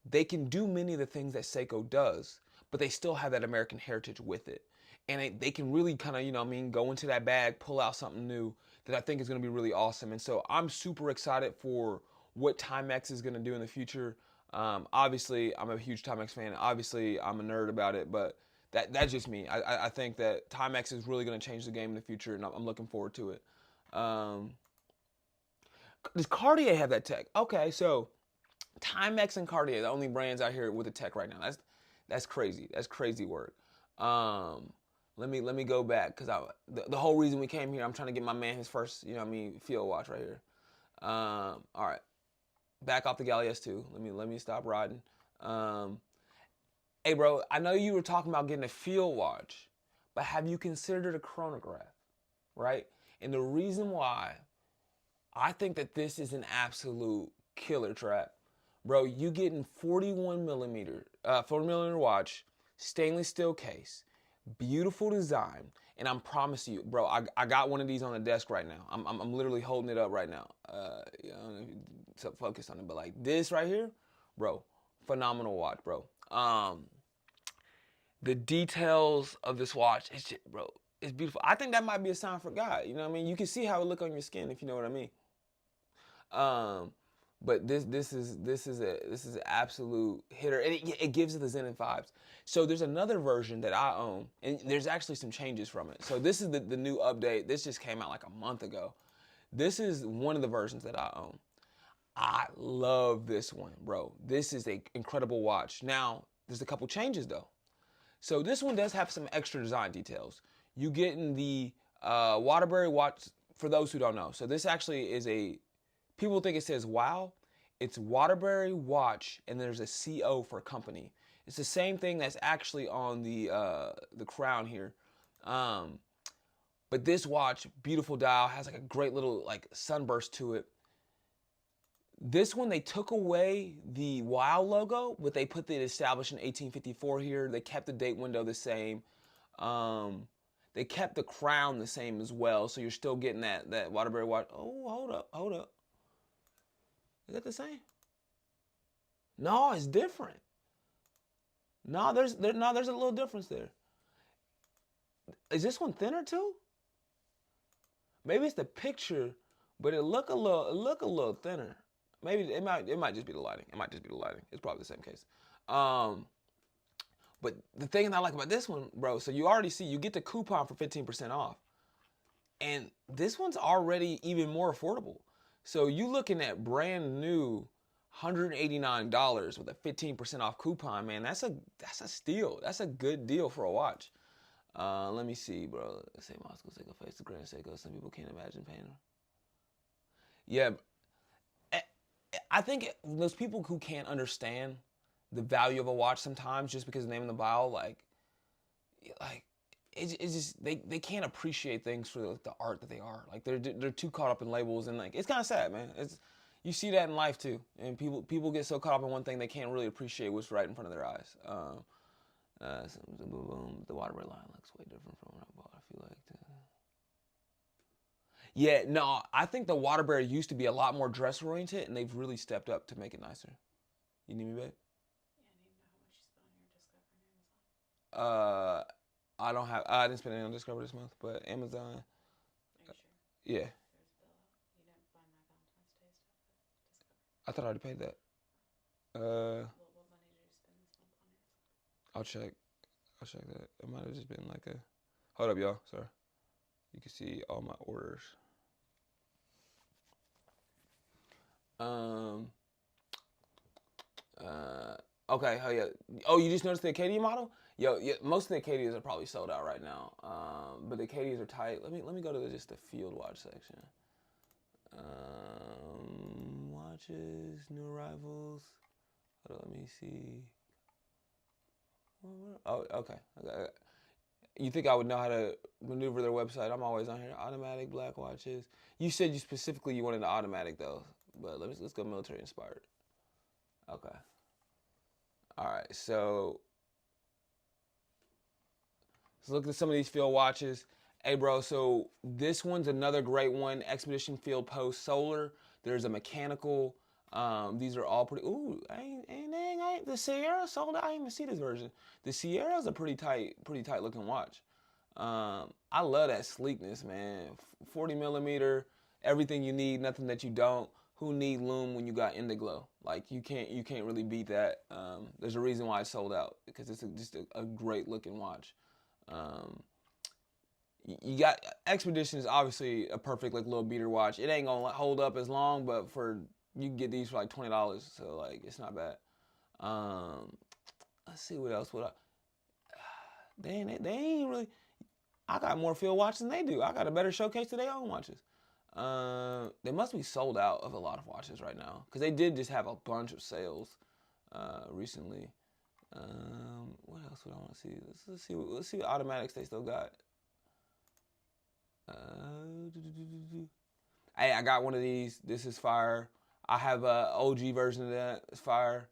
they can do many of the things that Seiko does, but they still have that American heritage with it. And they can really kind of, you know what I mean, go into that bag, pull out something new that I think is going to be really awesome. And so I'm super excited for what Timex is going to do in the future. Obviously, I'm a huge Timex fan. Obviously, I'm a nerd about it, but that's just me. I think that Timex is really going to change the game in the future, and I'm looking forward to it. Does Cartier have that tech? Okay, so Timex and Cartier, the only brands out here with the tech right now. That's crazy. That's crazy work. Let me go back because the whole reason we came here, I'm trying to get my man his first, field watch right here. All right, back off the Galley S2. Let me stop riding. Hey, bro, I know you were talking about getting a field watch, but have you considered a chronograph, right? And the reason why I think that this is an absolute killer trap, bro, you getting 40 millimeter watch, stainless steel case, beautiful design, and I'm promising you, bro, I got one of these on the desk right now. I'm literally holding it up right now. You know, to focus on it, but like this right here, bro, phenomenal watch, bro. The details of this watch, it's just, bro, it's beautiful. I think that might be a sign for God. You know what I mean? You can see how it look on your skin if you know what I mean. But this is an absolute hitter, and it gives it the Zenith vibes. So there's another version that I own, and there's actually some changes from it. So this is the new update. This just came out like a month ago. This is one of the versions that I own. I love this one, bro. This is an incredible watch. Now, there's a couple changes though. So this one does have some extra design details. You get in the Waterbury watch, for those who don't know. So this actually is people think it says WOW. It's Waterbury watch, and there's a CO for company. It's the same thing that's actually on the crown here. But this watch, beautiful dial, has like a great little like sunburst to it. This one, they took away the WOW logo, but they put the established in 1854 here. They kept the date window the same. They kept the crown the same as well, so you're still getting that Waterbury watch. Oh, hold up. Is that the same? No, it's different. No, there's a little difference there. Is this one thinner too? Maybe it's the picture, but it look a little thinner. Maybe it might just be the lighting. It's probably the same case. But the thing I like about this one, bro, so you already see you get the coupon for 15% off. And this one's already even more affordable. So you looking at brand new $189 with a 15% off coupon, man. That's a steal. That's a good deal for a watch. Let me see, bro. Say Moscow, Seiko, face the Grand Seiko. Some people can't imagine paying them. Yeah, I think those people who can't understand the value of a watch sometimes just because of the name in the bio, like it's just they can't appreciate things for the art that they are. Like they're too caught up in labels, and like it's kind of sad, man. You see that in life too, and people get so caught up in one thing they can't really appreciate what's right in front of their eyes. The Waterbury line looks way different from what I bought. I feel like. Yeah, no, I think the Waterbury used to be a lot more dress oriented, and they've really stepped up to make it nicer. You need me, babe? Yeah, I need to know how much you spent on your Discover and Amazon. I didn't spend any on Discover this month, but Amazon. Are you sure? Yeah, There's a bill out. You didn't buy my Valentine's Day stuff at Discover. I thought I already paid that. Well, what money did you spend this month on Amazon? I'll check that. It might have just been like a. Hold up, y'all. Sorry. You can see all my orders. Okay. Oh yeah. Oh, you just noticed the Acadia model? Yo, yeah. Most of the Acadias are probably sold out right now. But the Acadias are tight. Let me go to just the field watch section. Watches, new arrivals. Hold on, let me see. Oh, okay. You think I would know how to maneuver their website? I'm always on here. Automatic black watches. You said you wanted an automatic though, but let's go military inspired. Okay. All right. So let's look at some of these field watches. Hey, bro. So this one's another great one. Expedition Field Post Solar. There's a mechanical. These are all pretty. Ooh, the Sierra sold out. I didn't even see this version. The Sierra is a pretty tight looking watch. I love that sleekness, man. 40 millimeter, everything you need, nothing that you don't. Who need Lume when you got Indiglo? Like you can't really beat that. There's a reason why it's sold out because it's just a great looking watch. You got Expedition is obviously a perfect like little beater watch. It ain't gonna hold up as long, but you can get these for like $20, so like it's not bad. Let's see what else. they ain't really. I got more field watches than they do. I got a better showcase to their own watches. They must be sold out of a lot of watches right now because they did just have a bunch of sales recently. What else would I want to see? Let's see what automatics they still got. Hey, I got one of these. This is fire. I have a OG version of that. It's fire.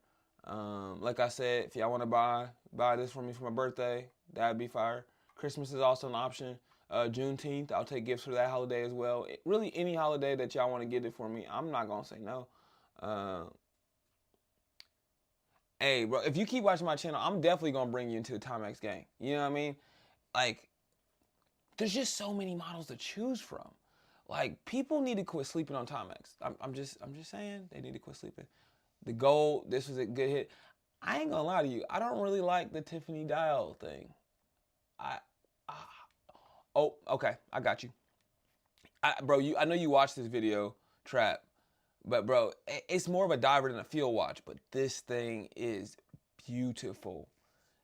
Like I said, if y'all want to buy this for me for my birthday, that'd be fire. Christmas is also an option. Juneteenth, I'll take gifts for that holiday as well. Really, any holiday that y'all want to get it for me, I'm not gonna say no. Hey, bro, if you keep watching my channel, I'm definitely gonna bring you into the Timex gang. You know what I mean? Like, there's just so many models to choose from. Like, people need to quit sleeping on Timex. I'm just saying they need to quit sleeping. The gold, this was a good hit. I ain't gonna lie to you, I don't really like the Tiffany dial thing. Oh, okay, I got you. Bro, I know you watched this video, Trap, but bro, it's more of a diver than a field watch, but this thing is beautiful.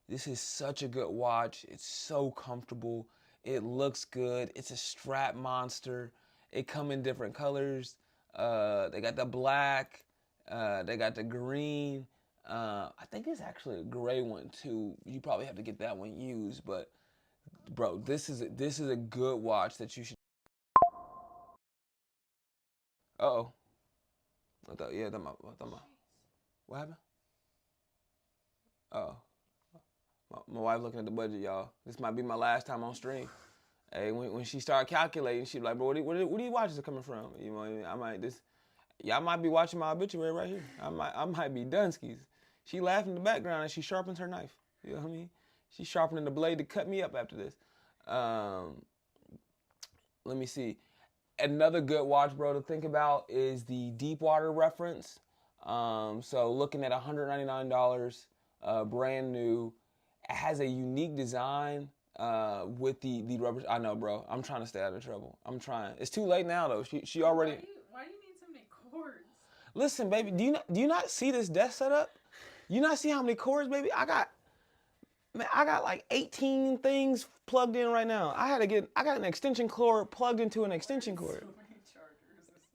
This is such a good watch. It's so comfortable. It looks good. It's a strap monster. It come in different colors. They got the black. They got the green. I think it's actually a gray one too. You probably have to get that one used, but bro, this is a good watch that you should. Uh-oh. What happened? Oh, my wife looking at the budget, y'all. This might be my last time on stream. Hey, when she start calculating, she be like, bro, where these watches are coming from? You know what I mean? Y'all might be watching my obituary right here. I might be Dunskies. She laughing in the background as she sharpens her knife. You know what I mean? She's sharpening the blade to cut me up after this. Let me see. Another good watch, bro, to think about is the Deepwater reference. So looking at $199, brand new. It has a unique design with the rubber. I know, bro. I'm trying to stay out of trouble. I'm trying. It's too late now, though. She already. Why do you need so many cords? Listen, baby. Do you not see this desk setup? You not see how many cords, baby? I got like 18 things plugged in right now. I got an extension cord plugged into an extension cord. So many chargers.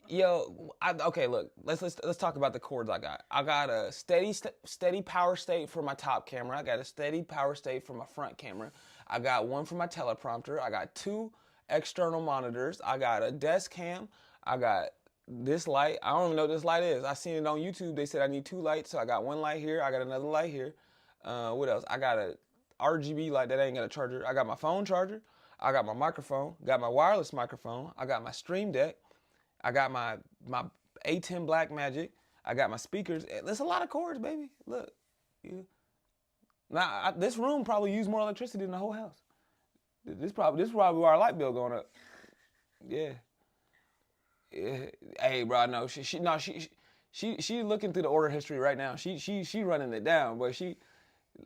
Yo, okay, look, let's talk about the cords I got. I got a steady power state for my top camera. I got a steady power state for my front camera. I got one for my teleprompter. I got 2 external monitors. I got a desk cam. I got this light. I don't even know what this light is. I seen it on YouTube. They said I need 2 lights, so I got one light here. I got another light here. What else? I got a RGB light that ain't got a charger. I got my phone charger. I got my microphone. Got my wireless microphone. I got my Stream Deck. I got my A10 Blackmagic. I got my speakers. There's a lot of cords, baby. Look. Yeah. Now, this room probably used more electricity than the whole house. This probably where our light bill going up. Yeah. Hey, bro, I know. She looking through the order history right now. She running it down, but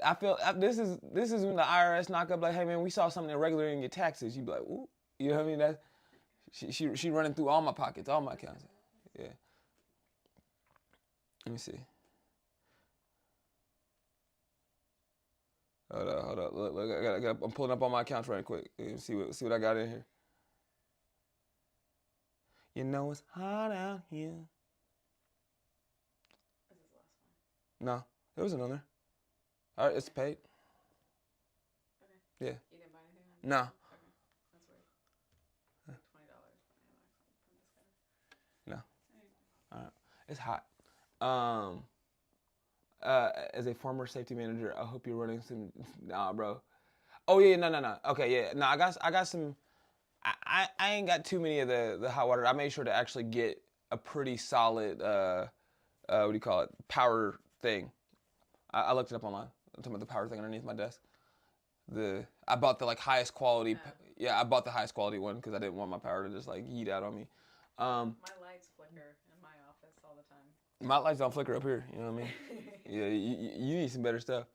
I feel this is when the IRS knock up like, hey man, we saw something irregular in your taxes. You be like, ooh, you know what I mean? That she running through all my pockets, all my accounts. Yeah. Let me see. Hold up. Look, I'm pulling up all my accounts right quick. See what I got in here. You know it's hot out here. This is the last one. No, there was another. All right, it's paid. Okay. Yeah. You didn't buy anything on No. Okay. That's weird. Like $20 No. All right. It's hot. As a former safety manager, I hope you're running some. Nah, bro. Oh yeah, no. Okay, yeah. No, I got some. I ain't got too many of the hot water. I made sure to actually get a pretty solid what do you call it, power thing. I looked it up online. I'm talking about the power thing underneath my desk. I bought the highest quality. Yeah, I bought the highest quality one because I didn't want my power to just yeet out on me. My lights flicker in my office all the time. My lights don't flicker up here. You know what I mean? Yeah, you need some better stuff.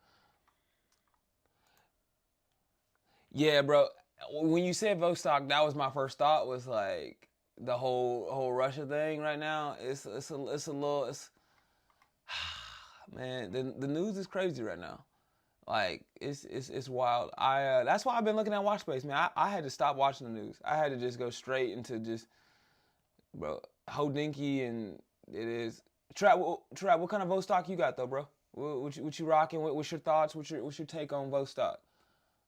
Yeah, bro. When you said Vostok, that was my first thought. Was like the whole Russia thing right now. It's a little. Man, the news is crazy right now. Like it's wild. That's why I've been looking at watch space, man. I had to stop watching the news. I had to just go straight into just, bro, Hodinky, and it is Trap. What kind of vote stock you got though, bro? What you rocking? What's your thoughts? What's your take on vote stock?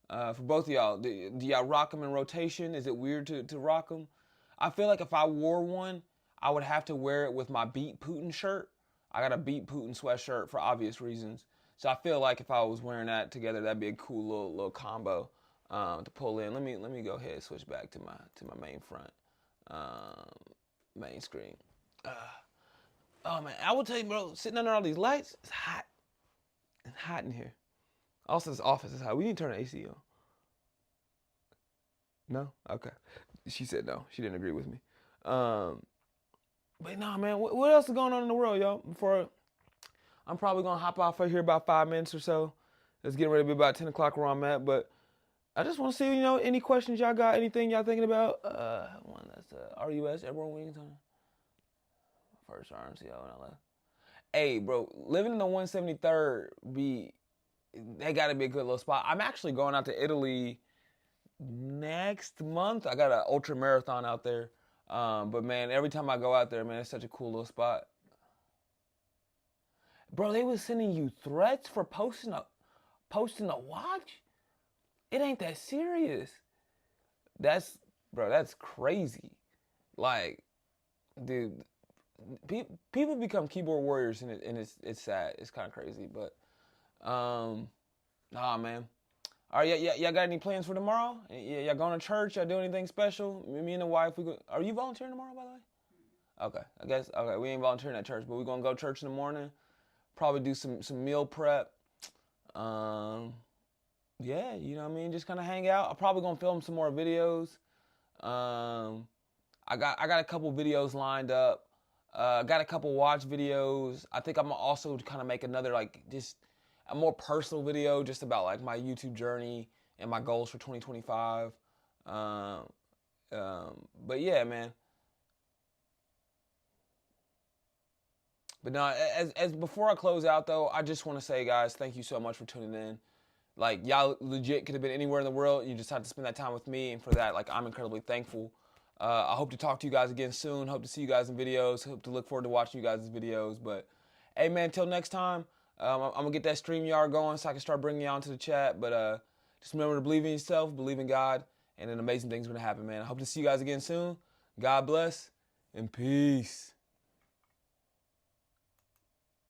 For both of y'all, do y'all rock them in rotation? Is it weird to rock them? I feel like if I wore one, I would have to wear it with my Beat Putin shirt. I got a Beat Putin sweatshirt for obvious reasons. So I feel like if I was wearing that together, that'd be a cool little combo to pull in. Let me go ahead and switch back to my main front, main screen. Oh man, I will tell you, bro. Sitting under all these lights, it's hot. It's hot in here. Also, this office is hot. We need to turn the AC on. No? Okay. She said no. She didn't agree with me. But nah, man. What else is going on in the world, y'all? Before I'm probably gonna hop off right here about 5 minutes or so. It's getting ready to be about 10 o'clock where I'm at. But I just want to see, any questions y'all got, anything y'all thinking about. One that's RUS, Airborne Wings on first RMCO and all that. Hey, bro, living in the 173rd they got to be a good little spot. I'm actually going out to Italy next month. I got an ultra marathon out there. But man, every time I go out there, man, it's such a cool little spot. Bro, they was sending you threats for posting a watch? It ain't that serious. That's crazy. Like, dude, people become keyboard warriors, and it's sad. It's kind of crazy, but nah, man. All right, y'all got any plans for tomorrow? Y'all going to church? Y'all doing anything special? Me and the wife, are you volunteering tomorrow, by the way? Okay, I guess, okay, we ain't volunteering at church, but we're going to go to church in the morning. Probably do some meal prep. Yeah, you know what I mean? Just kind of hang out. I'm probably going to film some more videos. I got a couple videos lined up. Got a couple watch videos. I think I'm gonna also kind of make another, like, just a more personal video just about like my YouTube journey and my goals for 2025. But yeah, man. But no, as before I close out though, I just want to say, guys, thank you so much for tuning in. Like, y'all legit could have been anywhere in the world. You just had to spend that time with me, and for that, like, I'm incredibly thankful. I hope to talk to you guys again soon. Hope to see you guys in videos. Hope to look forward to watching you guys' videos. But, hey, man, until next time, I'm going to get that StreamYard going so I can start bringing you on to the chat. But just remember to believe in yourself, believe in God, and then amazing things are going to happen, man. I hope to see you guys again soon. God bless, and peace.